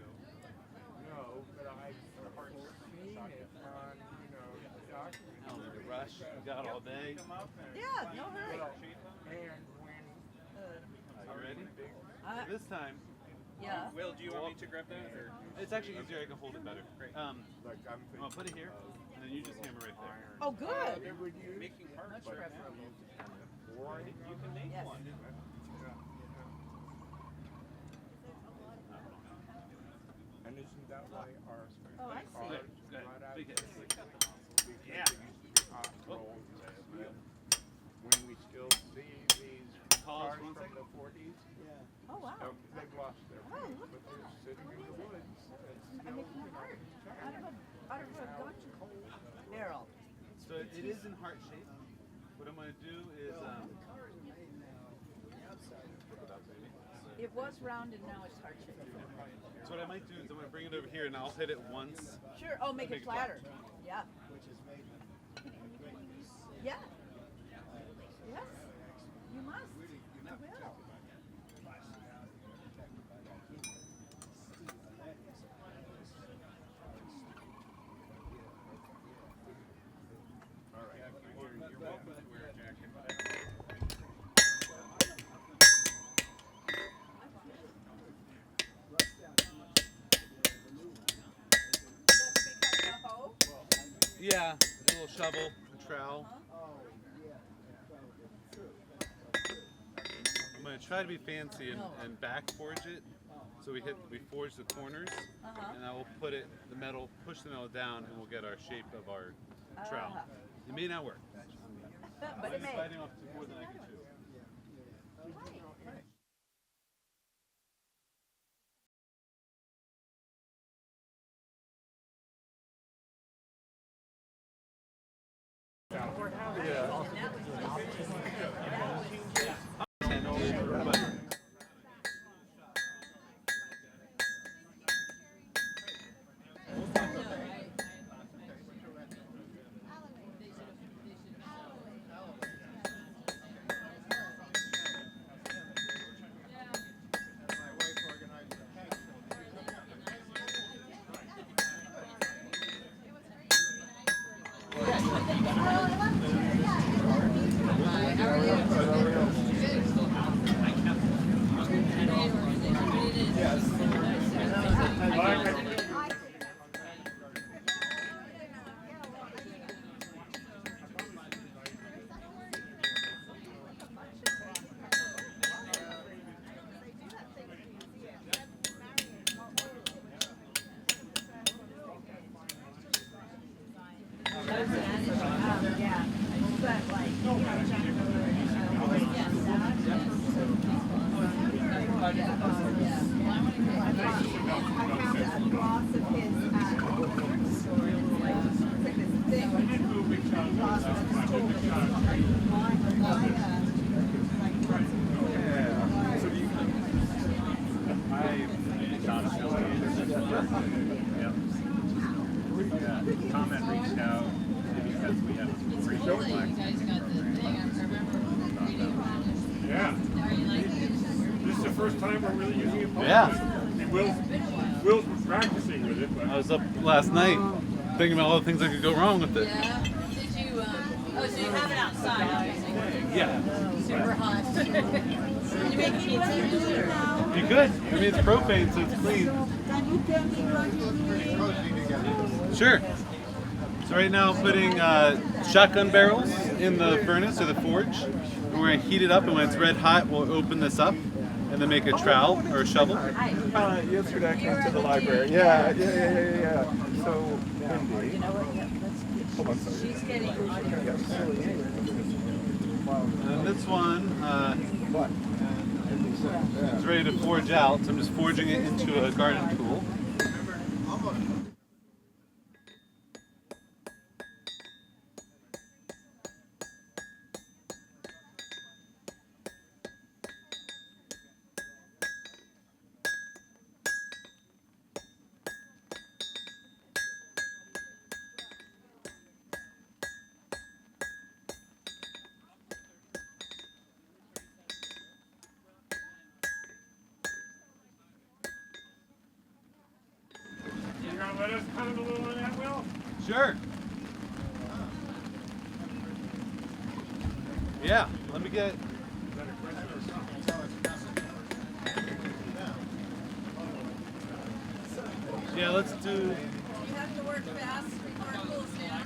No, but I've seen it on, documents. I don't need to rush. We got all day. Yeah, no hurry. And when Are you ready? Uh, This time, yeah. Will, do you want me to grab that? Or? it's actually easier. I can hold it better. like I'm I'll put it here, and then you just hammer right there. Oh, good. they would use Making parts Much right better. now. boring. You can make Yes. one. And isn't that why our Oh, I see. cars Good. got out Big of hits. yeah. Hot rolls when we still see these Pause cars one from second. the 40s, Oh, wow. they've lost their Oh, paint, look. but they're sitting in the woods. I'm making a heart out of a gun barrel. So it is in heart shape. What I'm going to do is It was round and now it's heart shaped. so what I might do is I'm going to bring it over here and I'll hit it once. Sure. Oh, make it flatter. Yeah. Yeah. Yes. You must. I will. You're welcome to wear a jacket. Yeah, a little shovel, a trowel. I'm going to try to be fancy and back forge it. So we forge the corners, and I will put it, push the metal down, and we'll get our shape of our trowel. It may not work. But it I'm may. biting off more than I can chew. Yeah. But like, you know, I found a gloss of his story. It's like this thing gloss of his story. Comment reached out because we have free show. Yeah. This is the first time we're really using it. Yeah. And Will's practicing with it, but I was up last night thinking about all the things that could go wrong with it. Yeah. Did you, oh, so you have it outside, obviously. Yeah. Super hot. Can you make pizza? You could. I mean, it's propane, so it's clean. Can you tell me what you need? Sure. So right now I'm putting shotgun barrels in the furnace or the forge. And we're going to heat it up, and when it's red hot, we'll open this up and then make a trowel or a shovel. Yesterday I came to the library. Yeah. So, Wendy. Hold on, sorry. And this one is ready to forge out, so I'm just forging it into a garden tool. you're gonna let us comment a little on that, Will? Sure. Yeah, let me get. Yeah, let's do. You have to work fast before it cools down.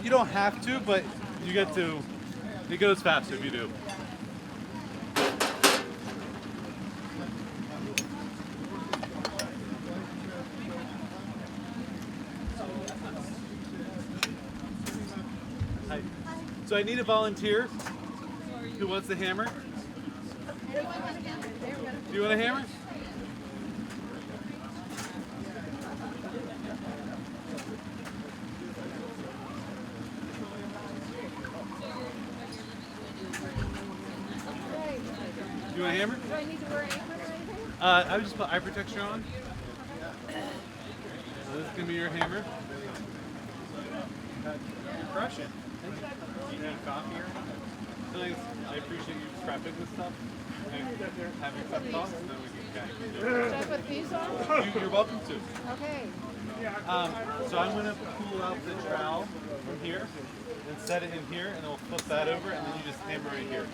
You don't have to, but you get to. It goes faster if you do. Hi. So I need a volunteer who wants the hammer. Do you want a hammer? Do you want a hammer? Do I need to wear an apron or anything? I would just put eye protection on. So this is gonna be your hammer. Crush it. Do you need coffee or anything? Thanks. I appreciate you prepping this stuff and having some thoughts, and then we can kind of do it. Should I put these on? You're welcome to. Okay. So I'm gonna pull out the trowel from here and set it in here, and then we'll flip that over, and then you just hammer it here.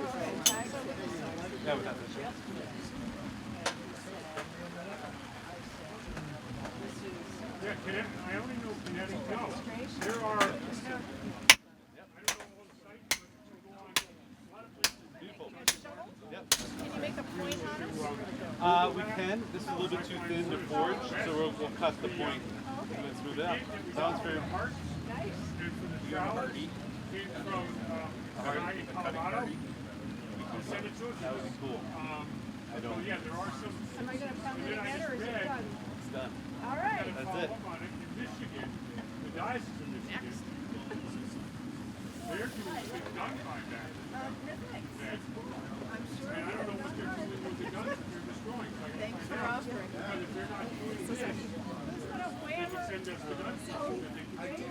Yeah, without the shit. Yeah, I only know kinetic go. There are. I don't know all the sites, but you go on a lot of places. Beautiful. Yep. Can you make a point on it? We can. This is a little bit too thin to forge, so we'll cut the point and then smooth it out. Sounds very hard. Nice. And from the showers, came from a guy in Colorado. He sent it to us. That would be cool. So yeah, there are some. Am I going to pound it Then I again just or is it read- done? It's done. All right. Gotta That's follow it. up on it. In Michigan, the diocese of Michigan, they're doing big gun buyback. I'm sure. And I don't know what they're doing with the guns that they're destroying. Like, Thanks for offering. but if they're not doing this, they can send us the guns so that they can.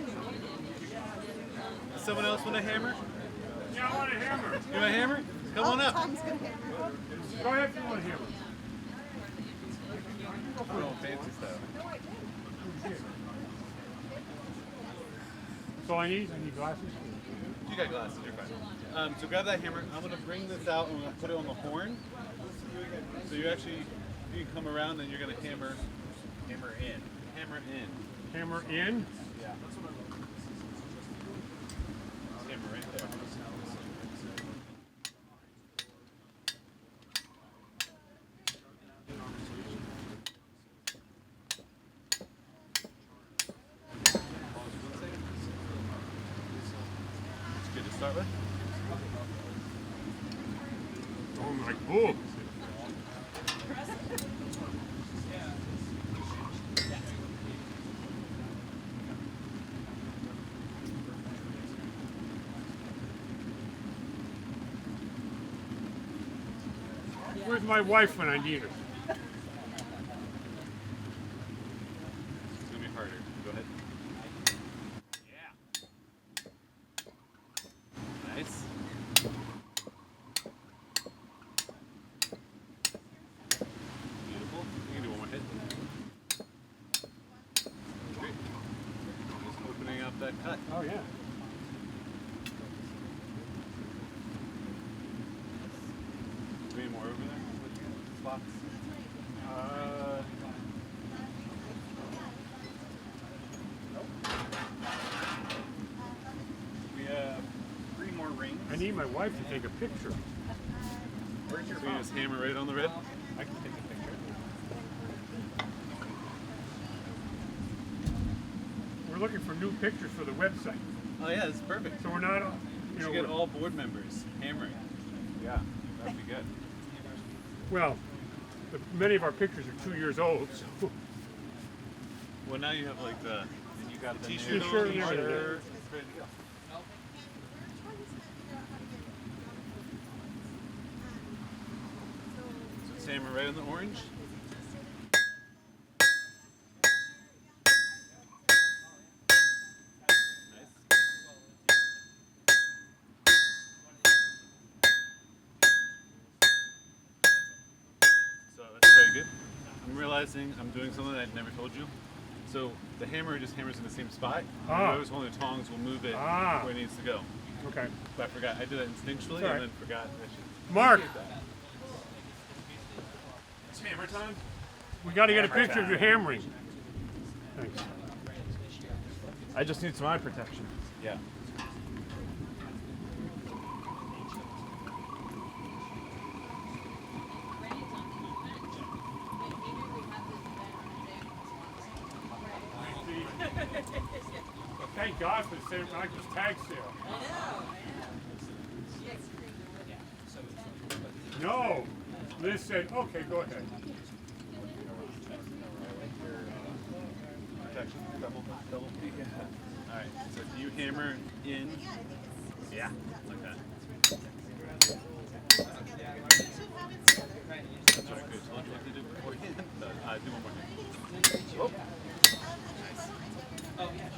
Someone else want a hammer? Yeah, I want a hammer. You want a hammer? Come on up. Tom's gonna hammer. Go ahead if you want a hammer. Fancy stuff. So I need glasses. You got glasses, you're fine. So grab that hammer. I'm gonna bring this out and I'm gonna put it on the horn. So you can come around and you're gonna hammer in. Hammer in. Hammer in. Yeah. Hammer right there. start with? Oh my God. Where's my wife when I need her? It's gonna be harder. Go ahead. Yeah. Nice. Beautiful. You can do one more hit. Great. Just opening up that cut. Oh yeah. Any more over there? Spots? Nope. We have 3 more rings. I need my wife to take a picture. Where's your phone? So you just hammer right on the red? I can take a picture. We're looking for new pictures for the website. Oh yeah, that's perfect. So we're not, You should get all board members hammering. Yeah, that'd be good. well, many of our pictures are 2 years old, so. Well, now you have like the You got the t-shirt T-shirt on, and everything. t-shirt. It's ready to go. So it's hammer right on the orange. So that's very good. I'm realizing I'm doing something I never told you. So the hammer just hammers in the same spot. Ah. Notice one of the tongs will move it Ah. where it needs to go. Okay. But I forgot. I did that instinctually It's all right. and then forgot. I should Mark, appreciate that. It's hammer time. we got to get a picture of you hammering. Thanks. I just need some eye protection. Yeah. Thank God for the St. Michael's tag sale. No. Liz said, okay, go ahead. Protection. Double peek. All right. So if you hammer in, yeah, like that. That's right. Good. Told you what to do beforehand. Do one more thing. Oh. Nice. Oh yeah.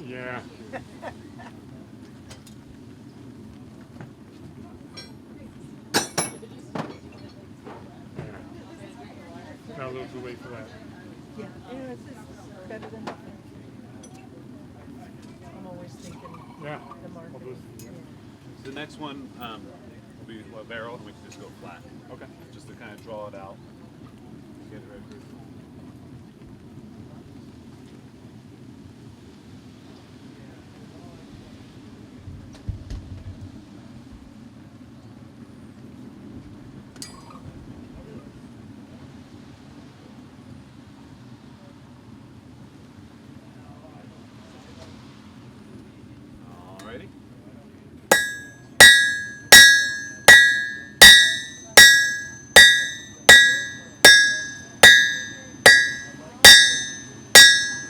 Yeah. Got a little too late for that. Yeah, it's just better than nothing. I'm always thinking Yeah. the market. I'll do it. The next one will be a barrel, and we can just go flat. Okay. Just to kind of draw it out. Get it right through. Alrighty.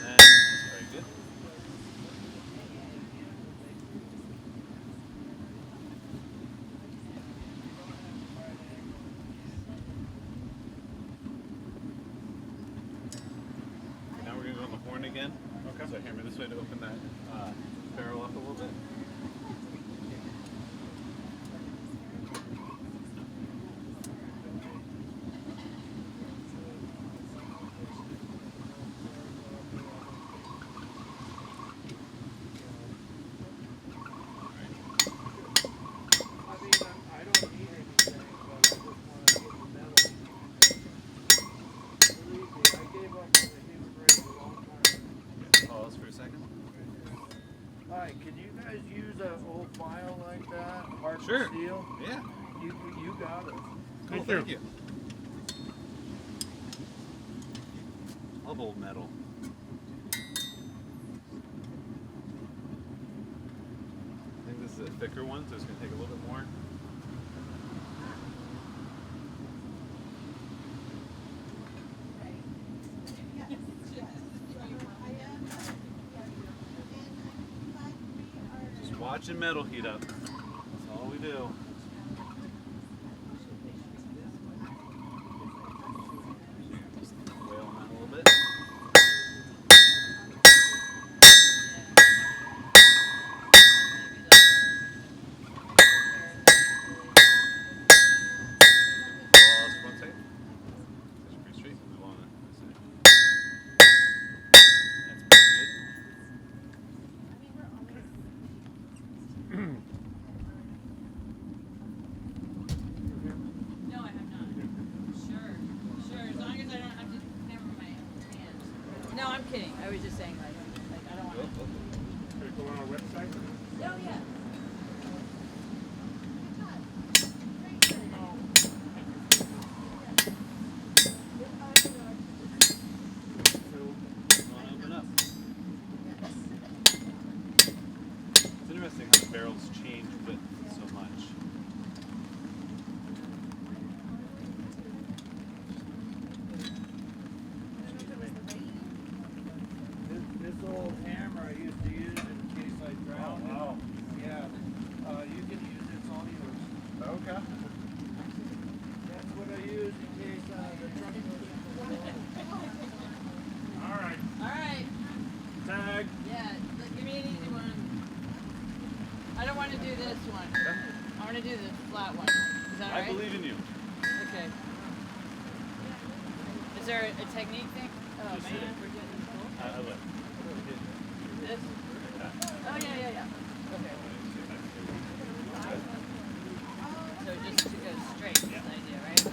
Then, that's very good. Okay, now we're going to go on the horn again. Okay. So hammer this way to open that barrel up a little bit. Pause for a second. Hi, can you guys use an old file like that? Hard Sure. steel? Yeah. You got it. Thank Cool, you. thank you. Love old metal. I think this is a thicker one, so it's going to take a little bit more. Just watching metal heat up. That's all we do. Wail on that a little bit. Pause for 1 second. Those are pretty straight. Move on this side. That's pretty good. No, I have not. Sure. Sure. As long as I don't have to hammer my hands. No, I'm kidding. I was just saying like I don't want to. Can we go on our website? Oh yeah. Open up. It's interesting how the barrels change width so much. This old hammer I used to use in case I drowned. Oh, yeah. You can use it, it's all yours. Okay. That's what I use in case the truck goes into the water. All right. All right. Tag. Yeah. Give me an easy one. I don't want to do this one. I want to do the flat one. Is that I right? believe in you. Okay. Is there a technique thing? Oh Just man, hit it. we're getting cool. I will. This? Oh yeah. Okay. So just to go straight is the idea, right?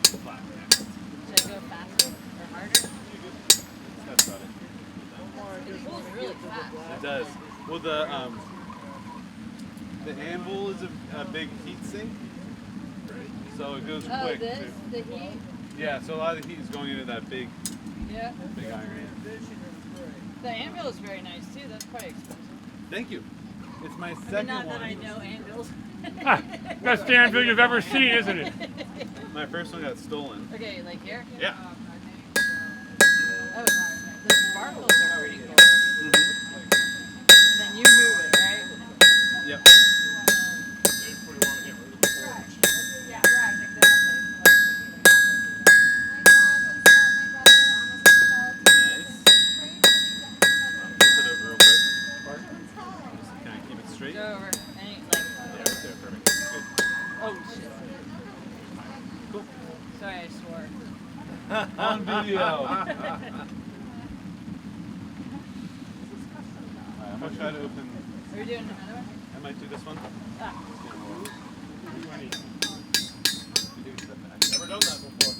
Should I go faster or harder? That's about it. It pulls really fast. It does. Well, the anvil is a big heat sink, so it goes Oh, quick. this? too. The heat? Yeah, so a lot of the heat is going into that big Yeah. iron. The anvil is very nice too. That's probably expensive. Thank you. It's my I mean, second not one. that I know anvils. Best anvil you've ever seen, isn't it? My first one got stolen. Okay, like here? Yeah. Oh, the sparkles are pretty cool. And then you move it, right? Yep. Yeah, right, exactly. Nice. Flip it over real quick. Just kind of keep it straight. Go over. Any, like, Yeah, right there, perfect. That's good. oh shit. Cool. Sorry, I swore. On video. Alright, I'm gonna try to open. Are we doing another one? I might do this one. Ah. Never done that before.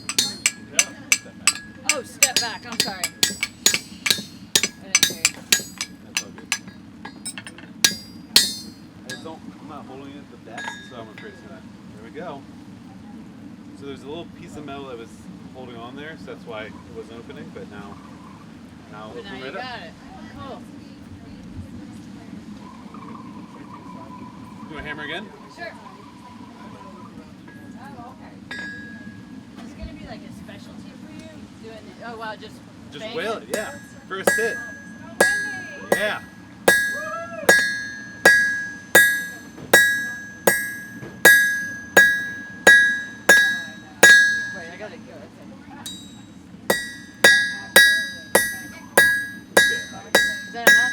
Yeah. Oh, step back. I'm sorry. I didn't hear you. That's all good. I'm not holding it the best, so I'm afraid to that. There we go. So there's a little piece of metal that was holding on there, so that's why it wasn't opening, but now But open now you right got up. it. Cool. Do a hammer again? Sure. Is this gonna be like a specialty for you? Doing the, oh wow, just bang Wail it, yeah. First hit. Yeah. Wait, I gotta go. Is that enough?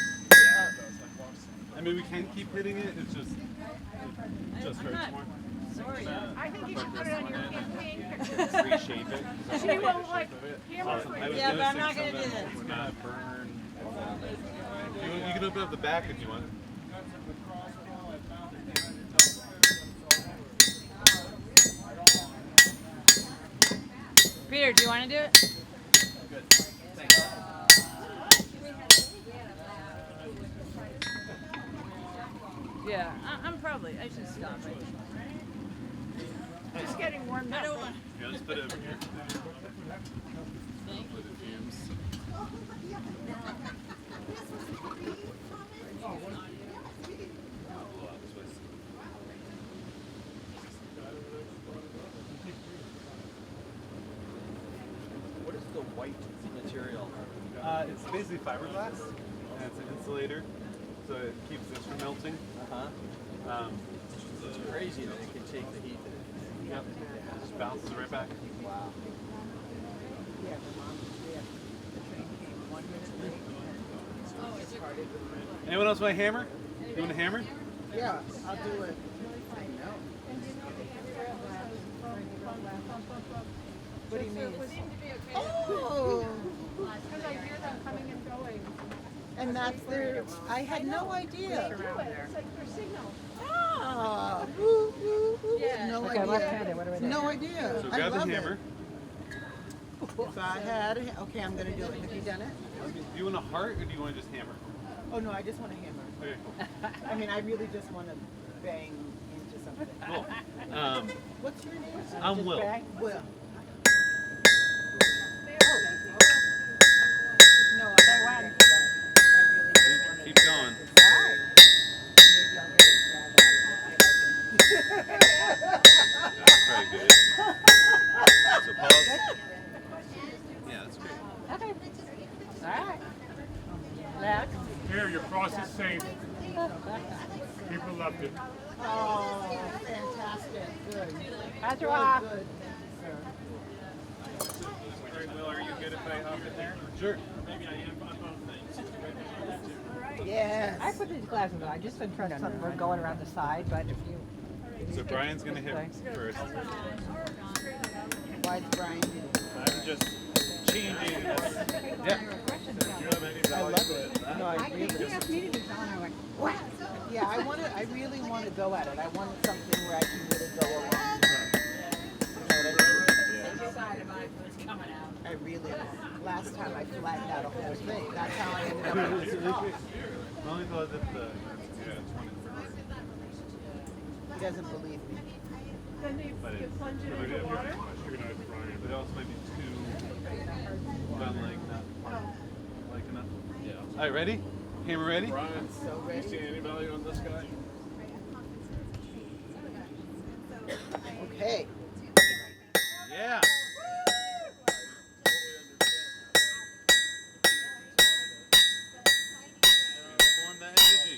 I mean, we can keep hitting it, it's just, I'm not- more. Sorry. I think you should put it on your campaign picture. Reshape it. She will like hammer for I was you. Yeah, but I'm noticing not gonna some do of them this. would not burn. You can open up the back if you want. Peter, do you want to do it? Yeah, I'm probably. I should stop. Just getting warmed up. I don't want. Yeah, just put it over here. Thank For the fumes. What is the white material? It's basically fiberglass, and it's an insulator, so it keeps this from melting. It's crazy that it can take the heat. Yep. Just bounces right back. Wow. Anyone else want a hammer? You want a hammer? Yeah, I'll do it. What do you mean? Oh, Because I hear them coming and going. and that's their. I had no idea. It's like their signal. Ah, woo, woo, woo. Yeah. No Okay, idea. No idea. So I grab the love hammer. If I had, okay, I'm gonna do it. Have you done it? Do you want a heart or do you want to just hammer? Oh no, I just want a hammer. Okay, cool. I mean, I really just want to bang into something. Cool. What's your name? I'm Will. Will. No, I They don't went. think that. I really just want to. Keep going. Alright. Maybe I'll get a grab at it. That's probably good. So pause. Yeah, that's great. Okay. All right. Next. Here, your cross is safe. People loved it. Oh, fantastic. Good. That's right. Good. Will, are you good if I hop in there? Sure. Yes. I put these glasses on. I just didn't trust something. We're going around the side, but if you. So Brian's going to hit first. Why is Brian doing it? I'm just changing this. Yeah. I love it. No, I really. He asked me to do something. I went, what? Yeah, I really want to go at it. I want something where I can really go along. I really. Last time I flagged out a whole thing. That's how I ended up with this cross. Only though that the He doesn't believe me. Then you plunge it into water. but it also might be too like enough. Yeah. All right, ready? Hammer ready? Brian, So do you see any value in this guy? Okay. Yeah. Form that energy.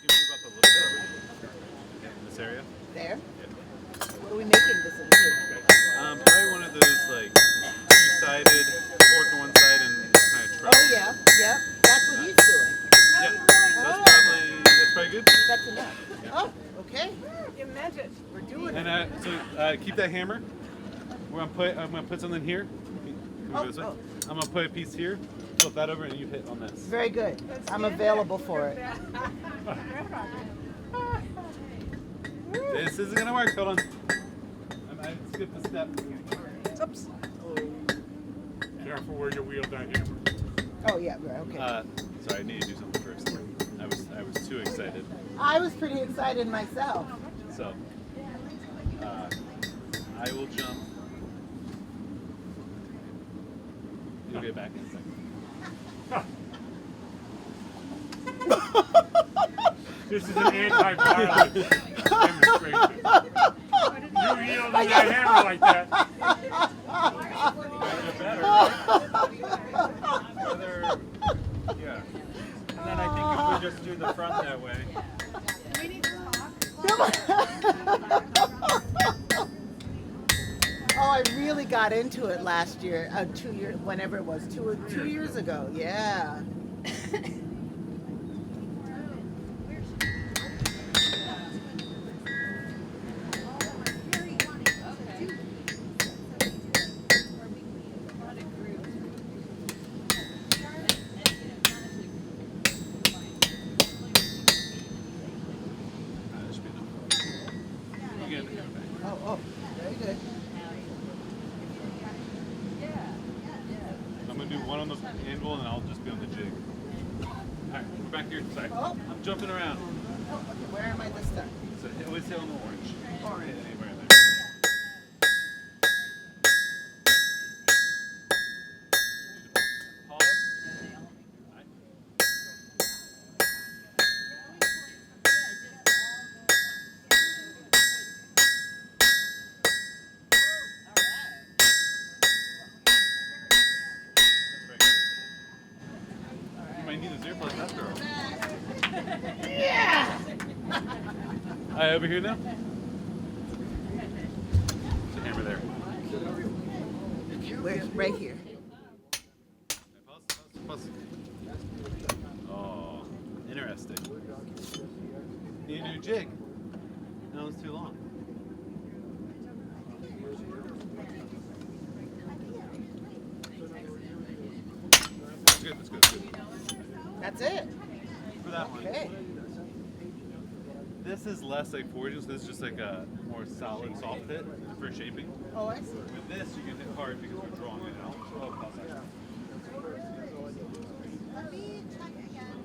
You can move up a little bit in this area. There. What are we making this into? Probably one of those like two-sided, fork on one side and kind of trap. Oh yeah. Yep. That's what he's doing. Yeah. So that's probably good. That's enough. Oh, okay. You meant it. We're doing And it. so keep that hammer. I'm gonna put something here. Can we go this way? I'm gonna put a piece here. Flip that over, and you hit on this. Very good. I'm available for it. This isn't gonna work. Hold on. I skipped a step. Oops. Careful where you wield that hammer. Oh yeah. Right. Okay. Sorry, I need to do something first. I was too excited. I was pretty excited myself. So I will jump. You'll get back in a second. This is an anti-violence demonstration. You yield to that hammer like that. Yeah. And then I think if we just do the front that way. We need to talk. Oh, I really got into it last year, 2 years, whenever it was, 2 years ago. Yeah. Oh, very good. I'm gonna do one on the anvil, and I'll just be on the jig. back here. Sorry. Oh. I'm jumping around. Oh, okay, where am I this time? So always hit on the orange. Orange. Hit anywhere in there. You might need those earplugs after all. Yeah! Alright, over here now. There's a hammer there. Where's right here? Pause. Oh, interesting. Need a new jig. No, it's too long. That's good, that's good, that's good. That's it? For that one. Okay. This is less like forging, so this is just like a more solid, soft hit for shaping. Oh, I see. With this, you can hit hard because we're drawing it out. Oh, pause that. Let me check again.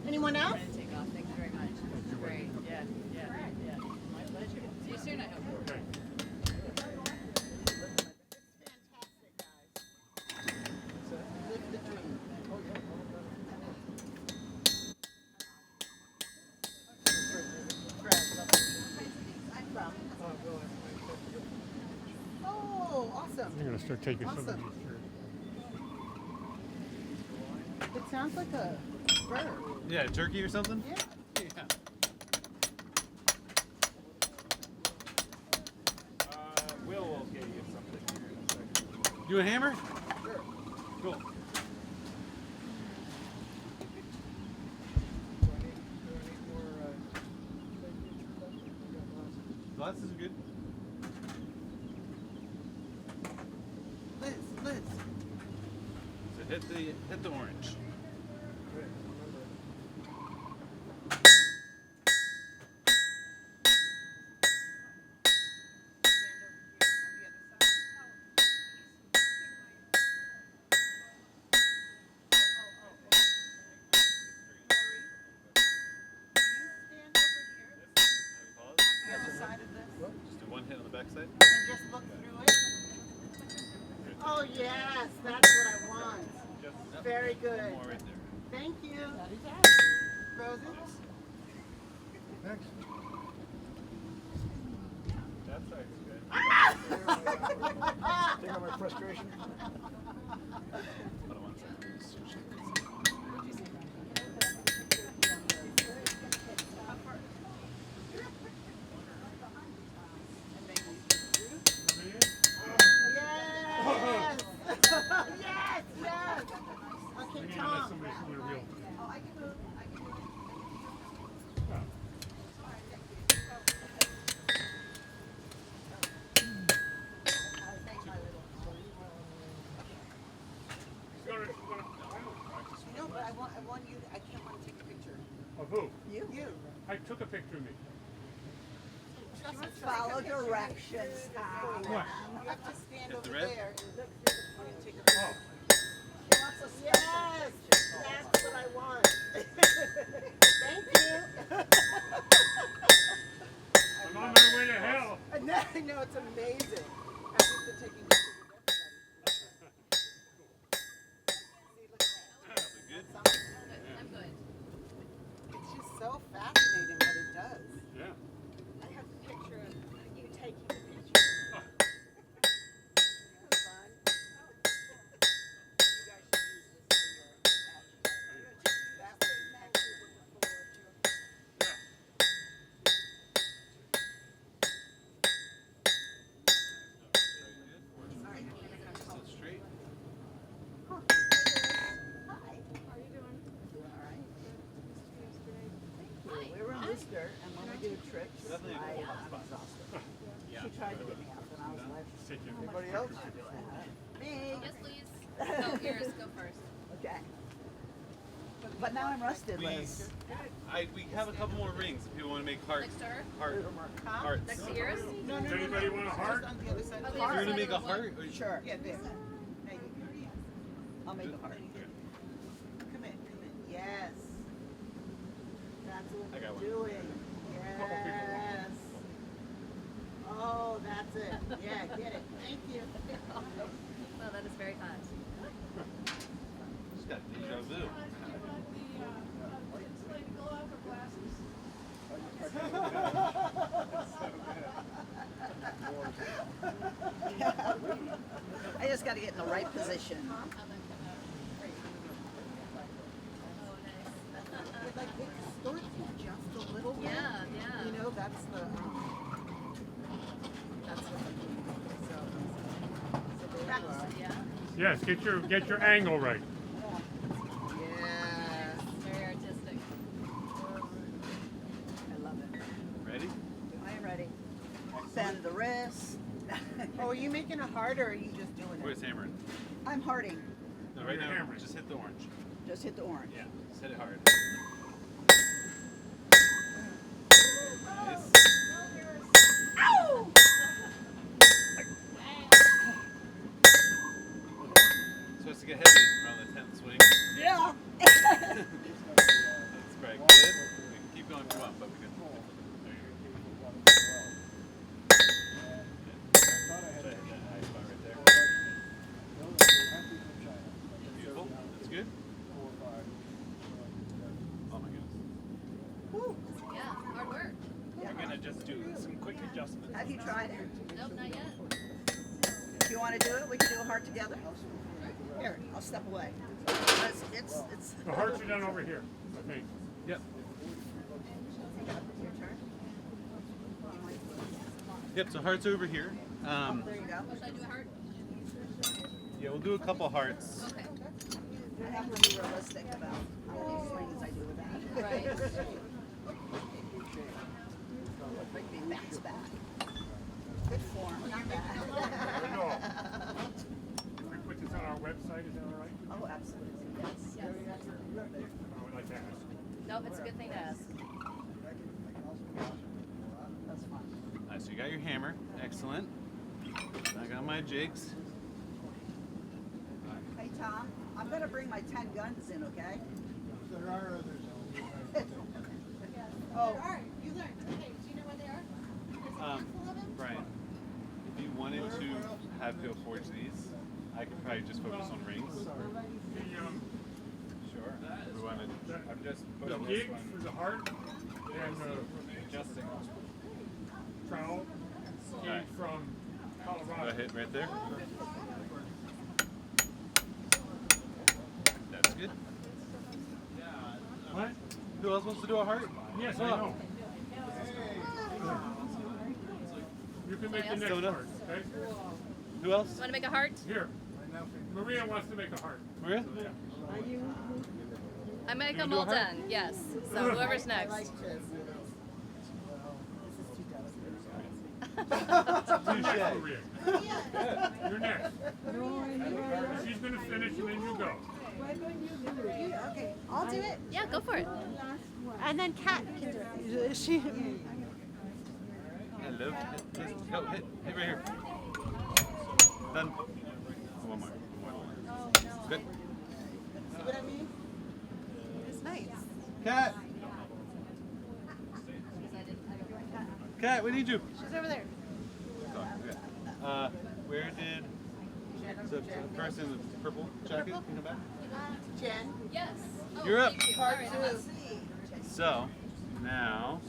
Anyone else? Take off. Thank you very much. Great. Yeah. My pleasure. See you soon, I hope. Okay. Live the dream. Oh, awesome. I'm gonna start taking some of Awesome. these here. It sounds like a bird. Yeah, turkey or something? Yeah. Will get you something here in a second. You a hammer? Sure. Cool. Glasses are good. Liz. So hit the orange. Just do one hit on the back side. And just look through it. Oh yes, that's what I want. Very good. One more right there. Thank you. Roses? Next. That side's good. Take out my frustration. Hold on one second. Yes! Yes! Okay, We need to let Tom. somebody see the real. Oh, I can move. No, but I want you. I can't want to take a picture. Of who? You. I took a picture of me. Just follow directions. What? You have to stand Hit the over red? there and take a picture. Oh. Yes, that's what I want. Thank you. I'm on my way to hell. No, it's amazing. I think they're taking pictures with everybody. See, look at that. Good? I'm good. It's just so fascinating what it does. Yeah. I have a picture of you taking the picture. That's fun. You guys should use this for your action. That's what you meant to do before, too. Sit straight. Hi. How are you doing? All right. sister, and when we do trips, I'm exhausted. She tried to get me up, and I was like, Anybody else? me. Yes, please. Go, Iris, go first. Okay. But now I'm rusted, Liz. We have a couple more rings if you want to make hearts. Next to her? Hearts. Next to Iris? Does anybody want a heart? Oh, the You're other gonna side make of a the heart? Or Sure. Yeah, there. I'll make a heart. Come in. Yes. That's what I got we're one. doing. Yes. Oh, that's it. Yeah, get it. Thank you. Well, that is very hot. Just got deja vu. I just got to get in the right position. Like it distorts you just a little bit. Yeah, yeah. You know, that's the. That's what I'm doing. So Yeah. Yes, get your angle right. yes. Very artistic. I love it. Ready? I am ready. Bend the wrist. Oh, are you making a heart or are you just doing Where's hammering? I'm hearting. No, right now, hammering. just hit the orange. Just hit the orange. Yeah, just hit it hard. Nice. Ow! Supposed to get heavy around the 10th swing. Yeah. That's probably good. We can keep going if you want, but we can. Beautiful. That's good. Oh my goodness. Woo. Yeah, hard work. We're gonna just do some quick adjustments. Have you tried it? Nope, not yet. If you want to do it, we can do a heart together. Here, I'll step away. It's The hearts are done over here, I think. Yep. your turn. Yep, so hearts over here. There you go. Should I do a heart? Yeah, we'll do a couple hearts. Okay. I have to be realistic about how many swings I do with that. Right. Bring me backs back. Good form, not bad. I know. Can we put this on our website, is that all right? Oh, absolutely. Yes. Yes. I would like to ask. Nope, it's a good thing to ask. That's fine. Nice, so you got your hammer. Excellent. I got my jigs. Hey, Tom, I'm going to bring my 10 guns in, okay? There are others. Oh, You learned. Okay, do you know what they are? There's a handful of them? Brian, if you wanted to have Phil forge these, I could probably just focus on rings. The, Sure. We want to. I'm just the putting gig this one, for the heart and the adjusting. trowel came Alright. from Go Colorado. ahead, right there. That's good. What? Who else wants to do a heart? Yes, I know. You can make the next Someone else? heart, okay? Who else? Want to make a heart? Here. Maria wants to make a heart. Maria? I make You them do a all heart? done, yes. So whoever's next. You're next, Maria. You're next. She's going to finish and then you go. Okay, I'll do it. Yeah, go for it. And then Kat can do it. She. Hello. Go, hit right here. Done. One more. Good. see what I mean? It's nice. Kat! Kat, we need you. She's over there. Where did the person in the purple jacket come back? Jen? Yes. Oh, You're up. thank you. All right, I'm up. So, now,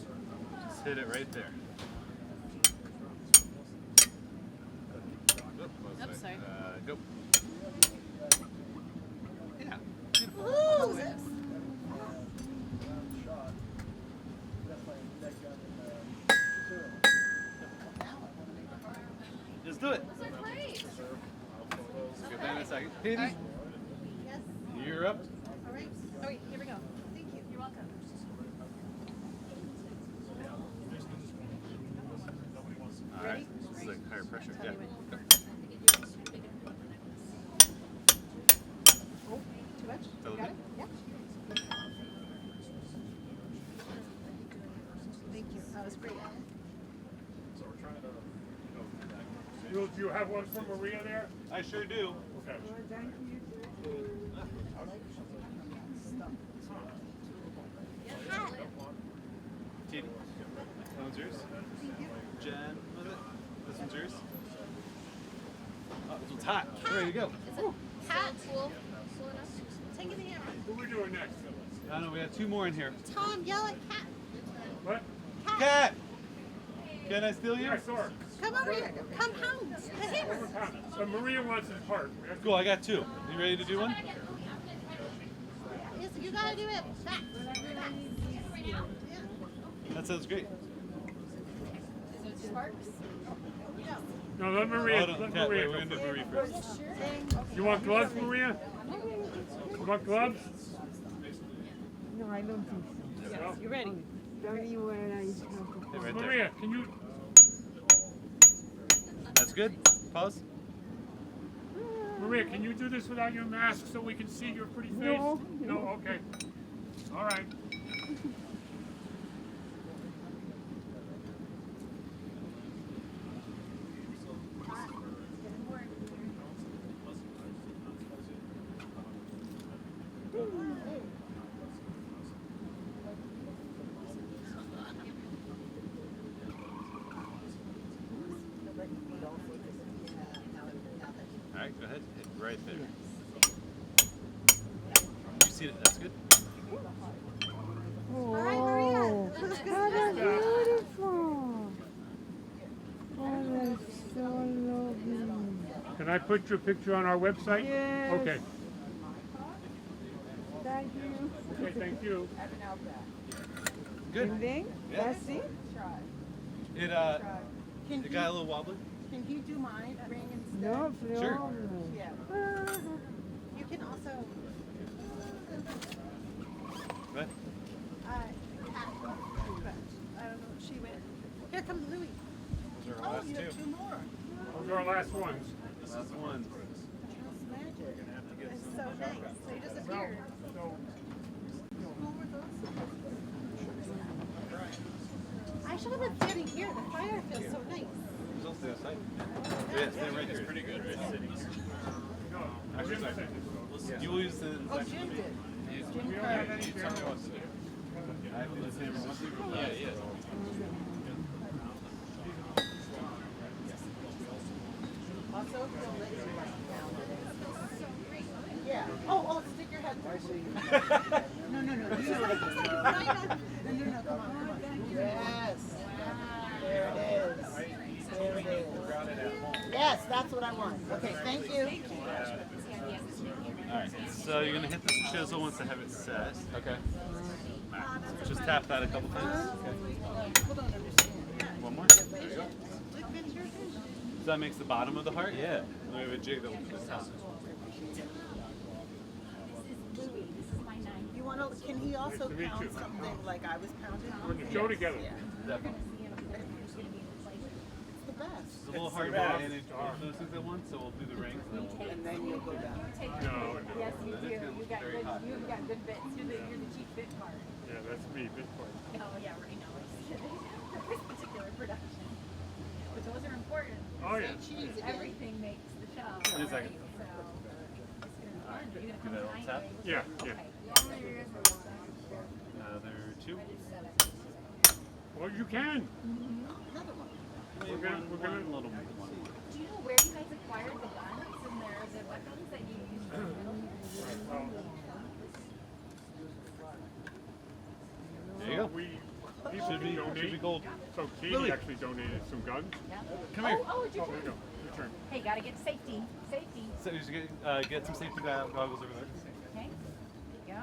just hit it right there. Oops, sorry. Go. Yeah. Woo! Just do it. Those are great. Get that in a second. Katie, Alright. Yes. you're up. All right. Oh, wait, here we go. Thank you. You're welcome. higher pressure. Yeah. Oh, too much? That look Got good? it? Yep. Thank you. That was great. Do you have one from Maria there? I sure do. Okay. Katie, that one's yours. Jen, was it? This one's yours. Oh, this one's hot. Ready to go. Hat, cool. Cool enough. Take it in. Who are we doing next? I don't know, we got 2 more in here. Tom, yell at Cat. What? Cat! Can I steal you? Yeah, sure. Come over here. Come home. The hammer. Maria wants his heart. Cool, I got 2. You ready to do one? Yes, you gotta do it. Back. That sounds great. Sparks. No, let Maria. Hold on, Let Cat, Maria wait, we're go gonna do first. Marie first. You want gloves, Maria? You want gloves? No, I don't think so. No? You ready? Don't you wear nice Hey, right there. Maria, can you? That's good. Pause. Maria, can you do this without your mask so we can see your pretty face? No. No. Okay. All right. All right, go ahead. Hit right there. You see it? That's good. All right, Maria. Oh, that's beautiful. Oh, that's so lovely. Can I put your picture on our website? Yes. Okay. Thank you. Okay, thank you. Good. Ending? Yeah. That's it? It Can it got a little wobbly. Can you do my ring instead? No Sure. problem. Yeah. You can also. What? Cat. But I don't know. She went. Here comes Louis. Those are our Oh, last you have 2. 2 more. Those are our last ones. Last one. That's magic. It's so nice. They disappeared. Who were those? I should have been standing here. The fire feels so nice. Who's else the other side? Yeah, stand right here. It's pretty good, right? Actually, sorry. You will use the. Oh, Jim did. Jim Carter. You tell me what to do. I have to use the hammer. Yeah, he is. Also, don't let your light down. Yeah. Oh, stick your head through. No. You no, come on. Yes. There it is. There it is. Yes, that's what I want. Okay, thank you. Alright, so you're gonna hit this chisel once I have it set. Okay. Alright, just tap that a couple times. One more. There you go. So that makes the bottom of the heart? Yeah. And we have a jig that will do the top. You want to? Can he also Nice to meet pound you. something like I was pounding? We're in the show together. Yeah. Definitely. It's the best. It's a little hard to manage all those things at once, so we'll do the rings and then we'll And then you'll go down. No. Yes, you That do. is gonna look very hot. You've got good bits. You're the cheap bit part. Yeah, that's me. Big part. Oh, yeah, right now. For this particular production. But those are important. Oh yeah. Everything makes the show. In a second. So, it's gonna be fun. You're Give gonna that a come little behind tap. me? Yeah. Yeah. Another 2. Well, you can. Another one. Maybe gonna- we're gonna- one little one. Do you know where you guys acquired the guns and the weapons that you use? There you go. People Should can be donate. gold. So Katie Lily. actually donated some guns. Yeah. Come here. Oh, it's your There you turn. go. Your turn. Hey, gotta get safety. Safety. So you should get some safety goggles over there. Okay. There you go.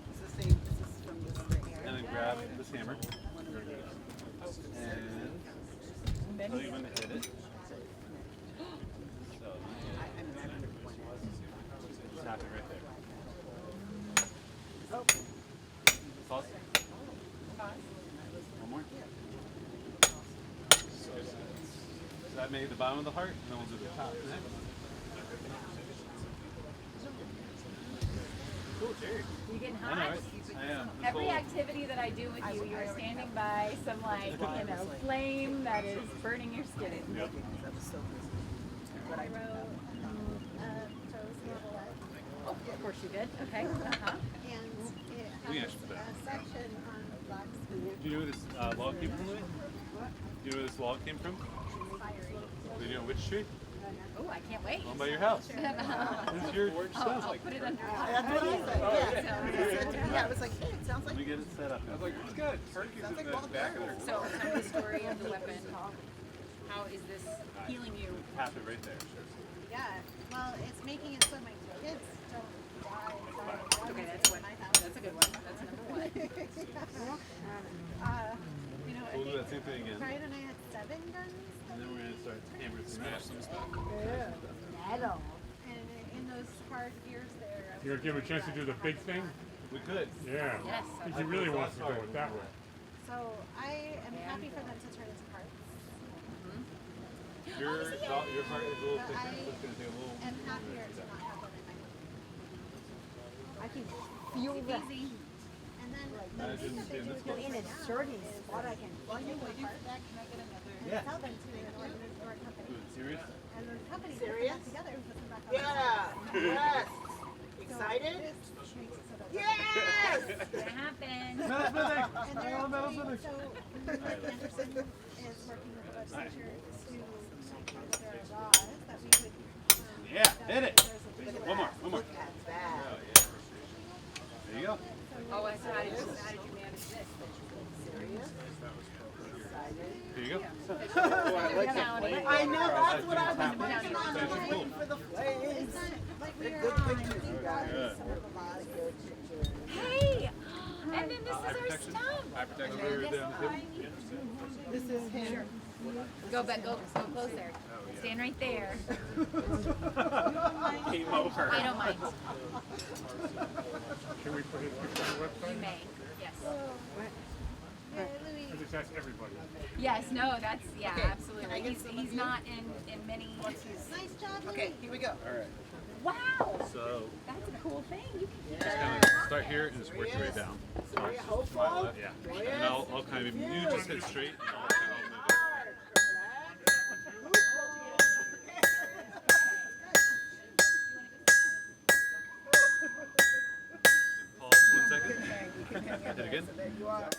It's the same. This is from this thing here. And then grab this hammer. And tell you when to hit it. So just tap it right there. Oh. Pause. One more. So I That made the bottom of the heart, and then we'll do the top next. Cool, Jerry. You getting I know, hot? right? I am. This Every whole- activity that I do with you, you're standing by some flame that is burning your skin. Yep. I wrote prose novelette, Oh, of course you did. Okay. Uh-huh. and it We has actually put that. a section on blacksmith. Do you know where this log came from, Louis? Do you know where this log came from? Do you know which tree? Oh, I can't wait. One by your house. This is your stuff. I'll put it under. That's what I said, yeah. It was like, hey, it sounds like. Let me get it set up. I was like, it's good. Turkey's Sounds in like the back of there. So, tell me the story of the weapon. How is this healing you? Tap it right there. Yeah, well, it's making it so my kids don't die. Okay, that's one. That's a good one. That's number one. You know, We'll do that same thing again. Brian and I had 7 guns. And then we're going to start hammering smash some stuff. Metal. And in those hard years there. You're gonna give him a chance to do the big thing? We could. Yeah. Yes. Because he really wants to go it that way. So I am happy for them to turn into parts. Your heart is a little But thicker, I so it's going to take a little. am happier to not have them in my hand. I can feel that. Easy. And then the I thing didn't that they see do this is one. they In a sit down certain is spot, I can. they take them apart and Yeah. sell them to an or a company. Serious? And the company puts them Serious? back together and puts them back on. Yeah. Yes. Excited? This makes it so that Yes. It's gonna happen. And they're doing, so Rick Anderson is working with the legislature to make there are laws that we would. Yeah, hit it. One more. Look at that. There you go. Oh, and so how did you manage this? Serious? Here you go. I know, that's what I was waiting on. I was waiting for the flames. It's not like we Good are on. pictures, you guys. Good. A lot of good pictures. Hey! And then this is our stump. Eye protection over there. This is him. Go back, go closer. Stand right there. Game over. I don't mind. Can we put his picture on the You website? may. Yes. Yeah, Louis. Because that's everybody. Yes, no, that's, yeah, Okay. absolutely. Can I get some of He's you? not in many. Nice job, Louis. Okay, here we go. All right. Wow! So That's a cool thing. You can keep just that. kind of start here and just work your way down. Very hopeful. My left. Yeah. And I'll kind of, you just hit straight. And I'll kind of move it. Pause 1 second. Hit it again. There you are.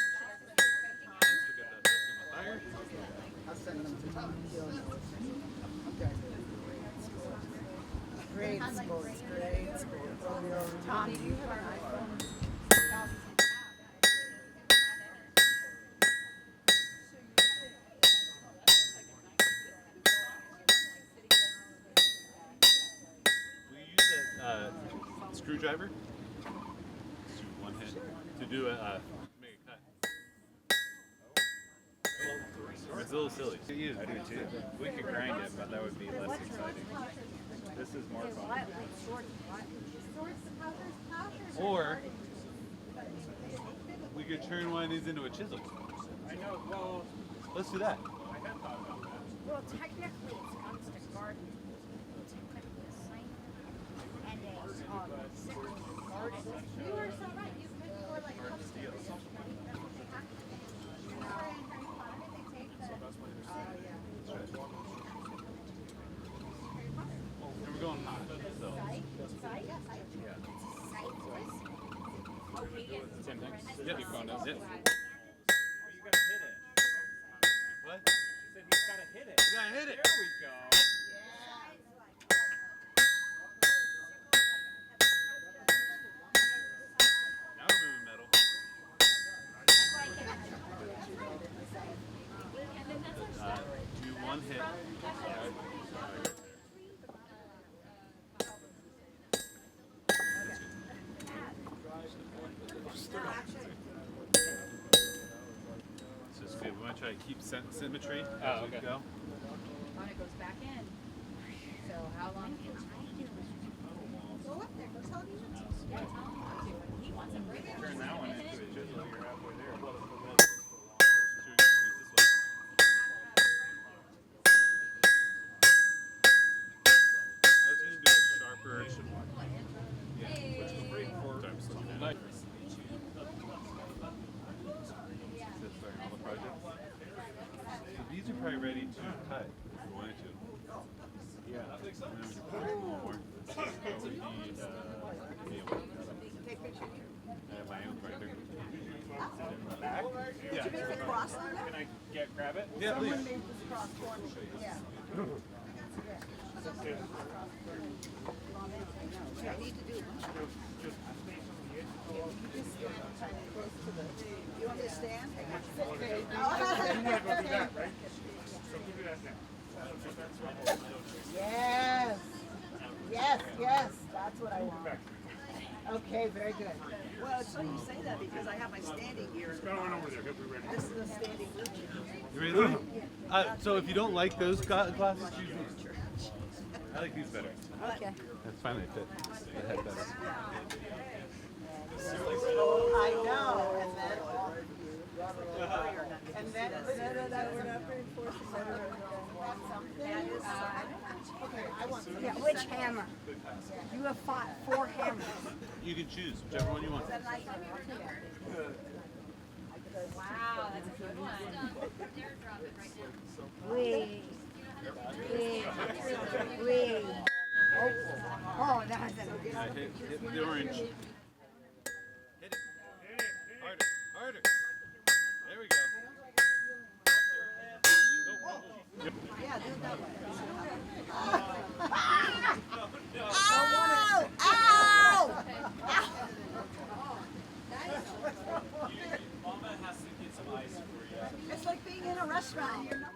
We'll get that back in the fire. I'll send them to Tom. Okay. Great sports, great sports. Tom, do you have an iPhone? We use a screwdriver, one hit, to do a make a cut. It's a little silly. I do too. We could grind it, but that would be less exciting. This is more fun. Or we could turn one of these into a chisel. I know. Well, Let's do that. Well, technically, it's constant garden. Technically, the same. And a second garden. You are so right. You could for like that's what they have to do. In Harry Potter, they take the And we're going hot. So. Same thing. Yep. Keep going down. Yep. you gotta hit it. What? You said he's gotta hit it. You gotta hit it. There we go. Now we're moving metal. Do one hit. This is good. We want to try to keep symmetry as we go. Oh, and it goes back in. So how long can I do? Go up there. Go tell me. Yeah, tell him to. He Turn that one into a chisel, you're halfway there. I was going to do a sharper. Yeah, which is 4 times 2. Nice. Starting all the projects. So these are probably ready to cut if you wanted to. Yeah. And then we can put a little more. I would need Take picture. my own right there. Back? Did you make the cross on it? Can I grab it? Yeah, please. Someone made this cross for me. Yeah. I need to do one. You want me to stand? Okay. You want to go do that, right? So we'll do that now. Yes. Yes, yes. That's what I want. Okay, very good. Well, it's funny you say that because I have my standing gear. Go on over there. He'll be ready. This is a standing wheelchair. You ready, Louie? So if you don't like those glasses, choose these. I like these better. Okay. That's fine, they fit the head better. I know. And then we're not reinforcing that is okay, I want some. Yeah, which hammer? You have fought 4 hammers. You can choose whichever one you want. Wow, that's a good one. Drop it right now. Wee. Oh, that was a Hit the orange. Hit it. Harder. Harder. There we go. Yeah, do it that way. Ow! Ow! Mama has to get some ice for you. It's like being in a restaurant. You're not.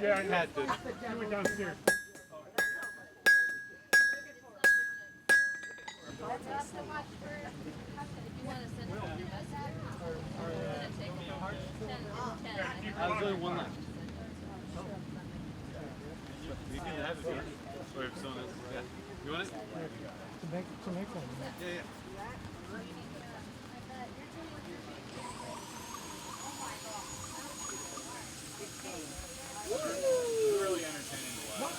Yeah, I had to. Do it downstairs. That's not so much for if you want to send it to us. It's going to take 10. I was only one left. You can have it here. Or if someone else. Yeah. You want it? To make one. Yeah, yeah. Really entertaining to watch.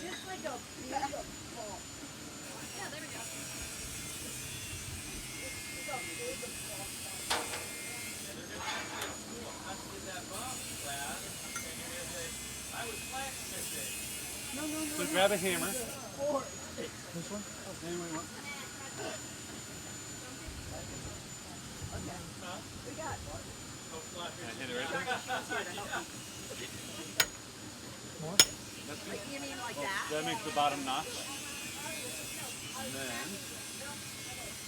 Just like a beautiful. Yeah, there we go. So grab a hammer. This one? Anyone you want? We got. Can I hit it right there? More? That's good. You mean like that? That makes the bottom notch. And then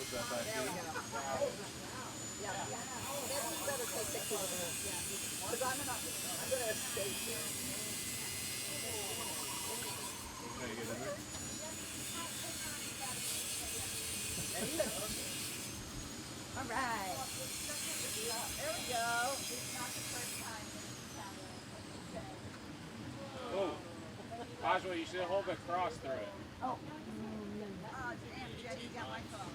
put that back in. Yeah. Maybe you better take pictures of this. Yeah. Because I'm gonna escape here. Can you get in there? All right. There we go. Oh, Oswald, you should hold the cross through it. Oh. Damn, Jed, you got my phone.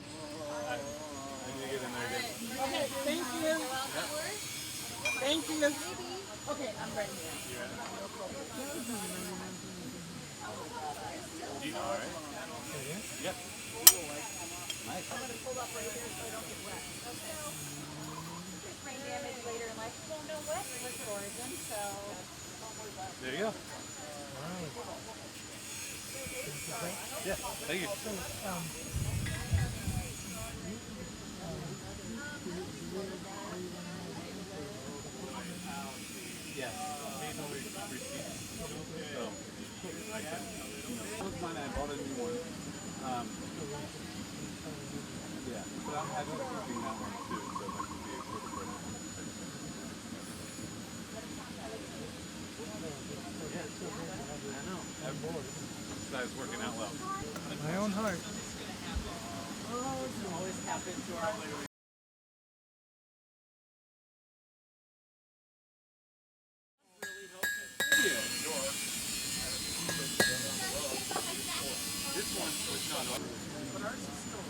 I need to get in there again. Okay, thank you. Thank you. Okay, I'm ready. Do you know, all right? Yep. Nice. I'm gonna pull up right here so I don't get wet. Okay. Rain damage later in life. Well, no wet was origin, so don't worry about it. There you go. Yeah, thank you. Yes. So, I can. That was mine. I bought a new one. Yeah, but I was keeping that one too, so that could be a good person. exercise working out well. My own heart. Always tap into our way. This one was not on. But ours is still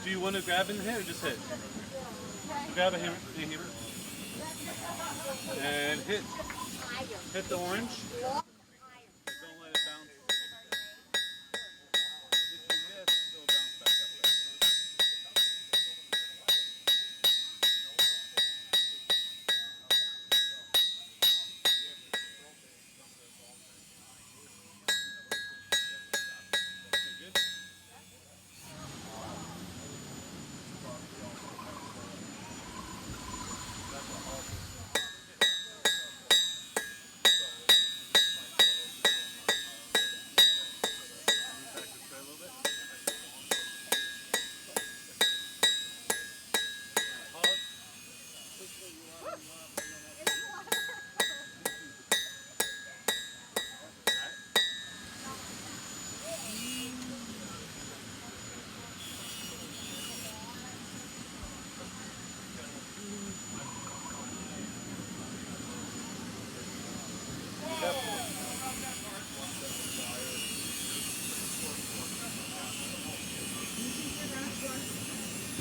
do you want to grab and hit or just hit? Grab a hammer. And hit. Hit the orange. Don't let it bounce. If you miss, it'll bounce back up there.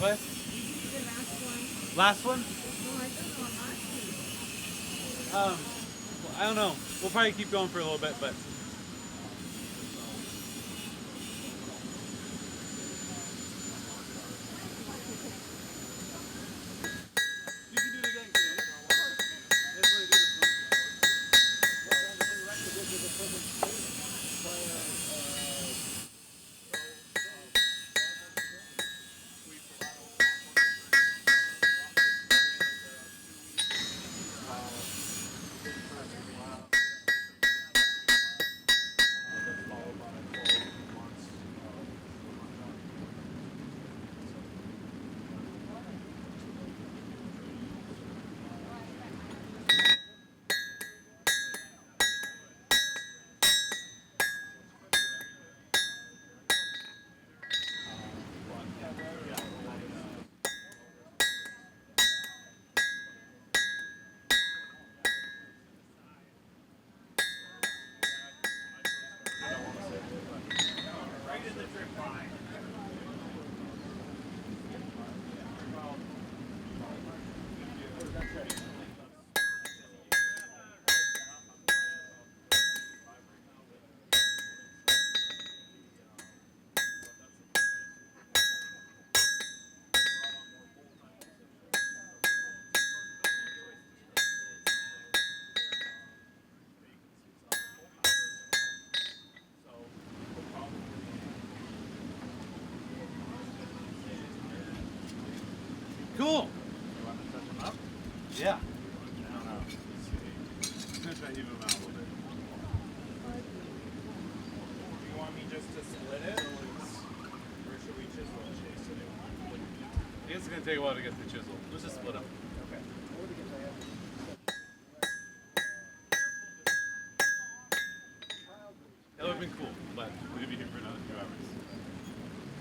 What? Last one? Well, I don't know. We'll probably keep going for a little bit, but. You can do it again, Kenny. Let's do this one. Cool. You want to touch them up? Yeah. I don't know. Let's see. I'm gonna try to heave them out a little bit. Do you want me just to split it? Or should we chisel and chase it? I guess it's gonna take a while to get the chisel. Let's just split them. Okay. That would have been cool, but we're gonna be here for another 2 hours.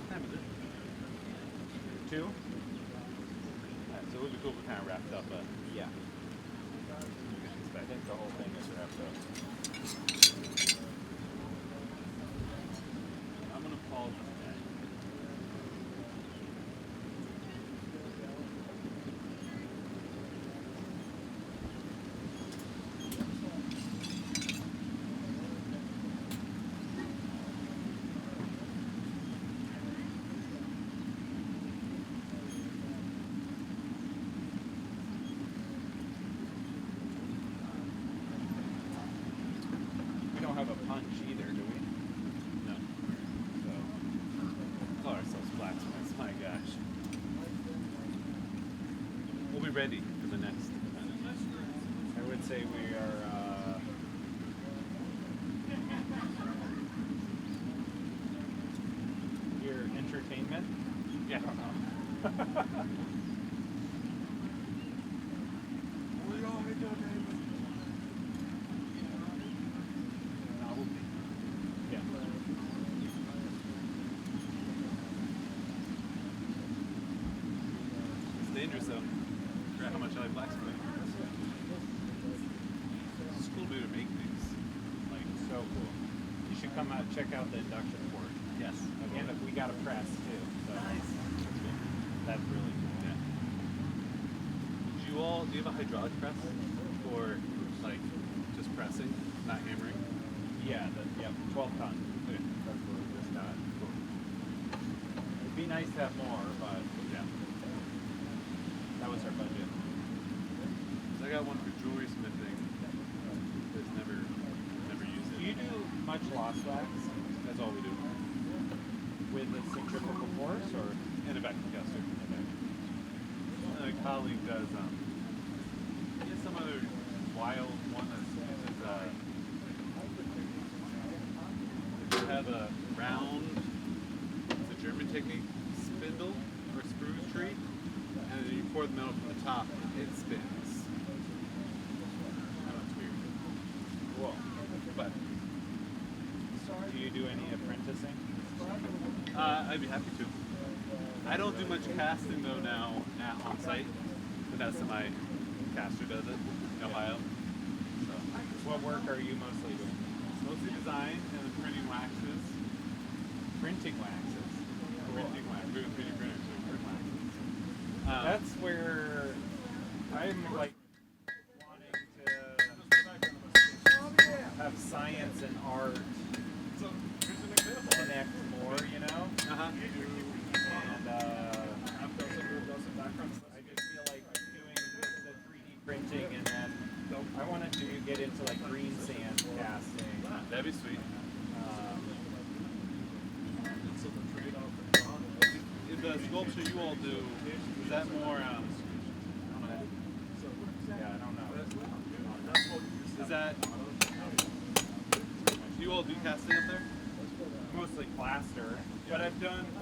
What time is it? 2? So it would be cool if we kind of wrapped up, but Yeah. I think the whole thing is wrapped up. I'm gonna pause that. We don't have a punch either, do we? No. So, call ourselves blacksmiths, my gosh. We'll be ready for the next. I would say we are, here Yeah, I don't know. Yeah. It's dangerous though. I forgot how much I like blacksmithing. It's cool to be able to make things. Like, so cool. You should come out and check out the induction board. Yes. Again, we got a press too. So nice. That's really cool. Yeah. Do you have a hydraulic press? Or like just pressing, not hammering? Yeah, 12 ton. Okay. That's what we just got. Cool. It'd be nice to have more, but yeah. That was our budget. So I got one for jewelry smithing. Just never used it. Do you do much lost wax? That's all we do. With a centrifugal force or? And a vacuum caster. A colleague does some other wild one that uses they have a round, it's a German technique, spindle or sprue tree, and then you pour the metal from the top and it spins. I know it's weird. Cool. But do you do any apprenticing? I'd be happy to. I don't do much casting though now on site, but that's my caster does it in Ohio. So. What work are you mostly doing? Mostly design and then printing waxes. Printing waxes. Printing waxes. We're 3D printers, so we print waxes. That's where I'm like wanting to have science and art connect more, you know? Uh-huh. And I just feel like doing the 3D printing and then I wanted to get into like green sand casting. That'd be sweet. The sculpture you all do, is that more, yeah, I don't know. is that, do you all do casting up there? Mostly plaster, but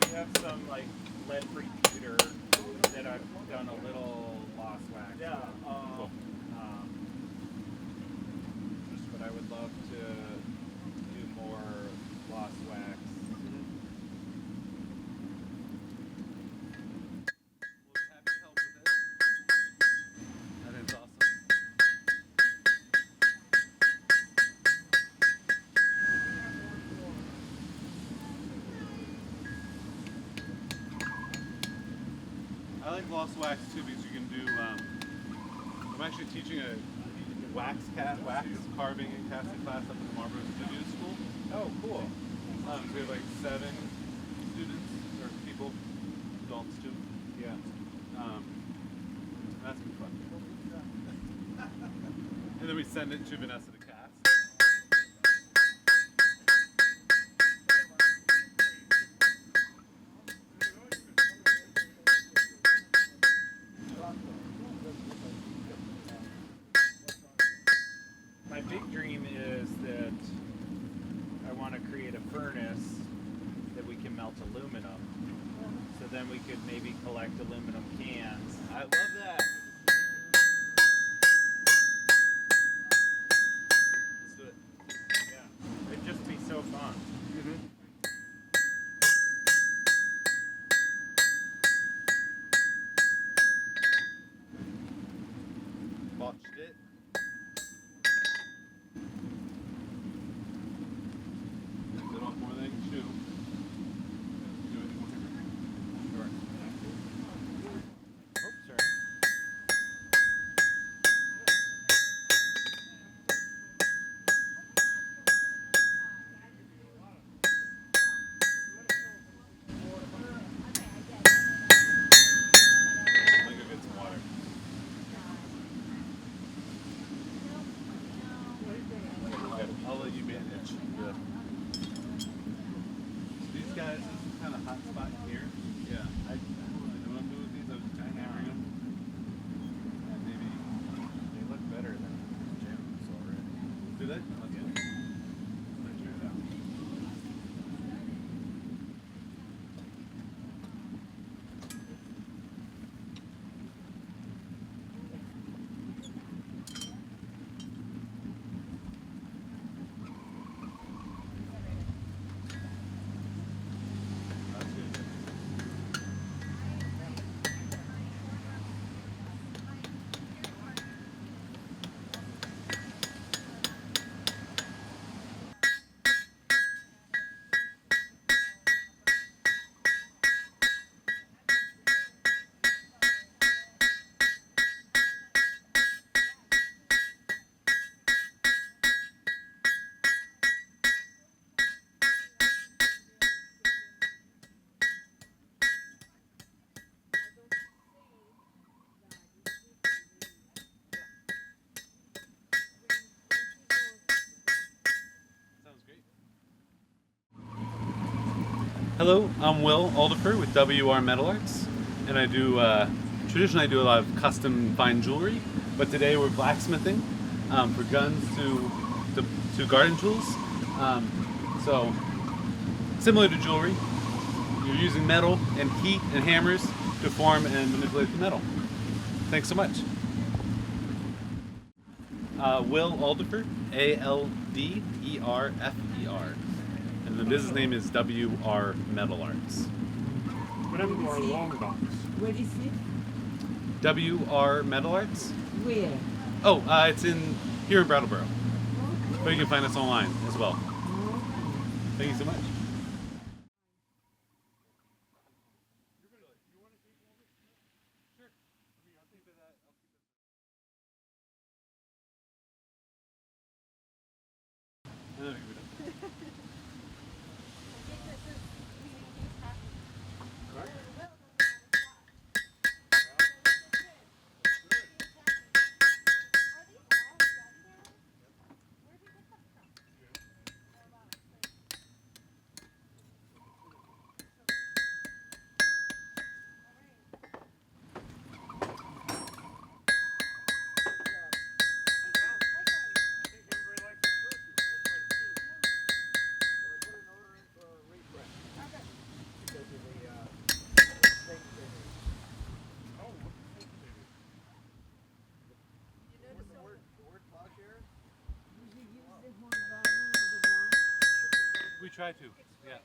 we have some like lead-free pewter that I've done a little lost wax. Yeah. Cool. But I would love to do more lost wax. We'll be happy to help with it. I think it's awesome. I like lost wax too because you can do, I'm actually teaching a wax carving and casting class up at the Marlboro Studio School. Oh, cool. So we have like 7 students, or people, adults too. Yeah. That's been fun. And then we send it to Vanessa to cast. My big dream is that I want to create a furnace that we can melt aluminum. So then we could maybe collect aluminum cans. I love that. Let's do it. Yeah. It'd just be so fun. Botched it. Bit off more than I can chew. Do it more. Sure. Oops, sorry. Let me go get some water. I'll let you manage. These guys, this is kind of hot spot here. Yeah. I don't really know what I'm doing with these. I was just kind of hammering them. And maybe They look better than gems already. do they? Let's go. Let's try it out. Hello, I'm Will Aldifer with WR Metal Arts, and I do, traditionally I do a lot of custom fine jewelry, but today we're blacksmithing for guns to garden tools. So, similar to jewelry, you're using metal and heat and hammers to form and manipulate the metal. Thanks so much. Will Aldifer, Alderferer. And the business name is WR Metal Arts. What happened to our long box? What is it? WR Metal Arts? Where? Oh, it's here in Brattleboro. But you can find us online as well. Thank you so much. We try to, yeah.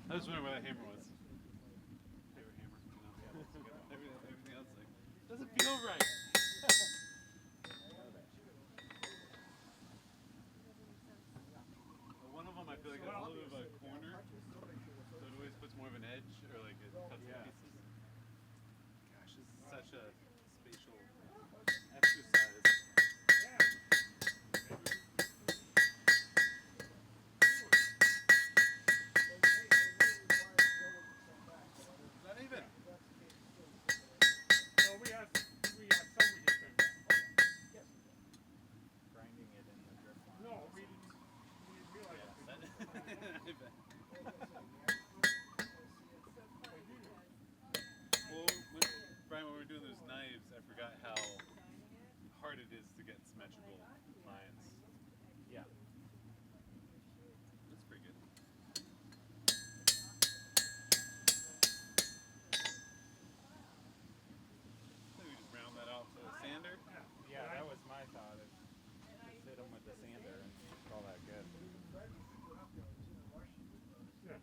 I was wondering where that hammer was. Favorite hammer. Everything else like doesn't feel right. One of them I feel like has a little bit of a corner, so it always puts more of an edge, or like it cuts to pieces. Gosh, this is such a spatial exercise. Brian, when we were doing those knives, I forgot how hard it is to get symmetrical lines. Yeah. That's pretty good. So we just round that off with a sander? Yeah, that was my thought. Just hit them with the sander and call that good. Yeah.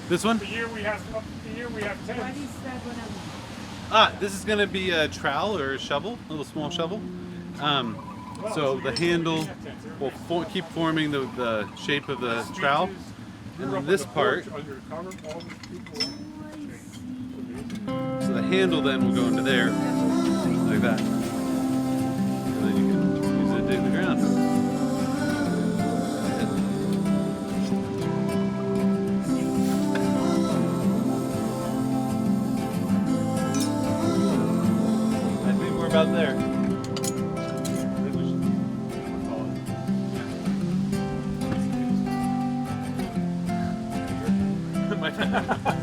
This one? The year we have 10. What is that gonna be? This is going to be a trowel or a shovel, a little small shovel. So the handle will keep forming the shape of the trowel. And then this part, so the handle then will go into there, like that. And then you can use it to dig the ground. Bye.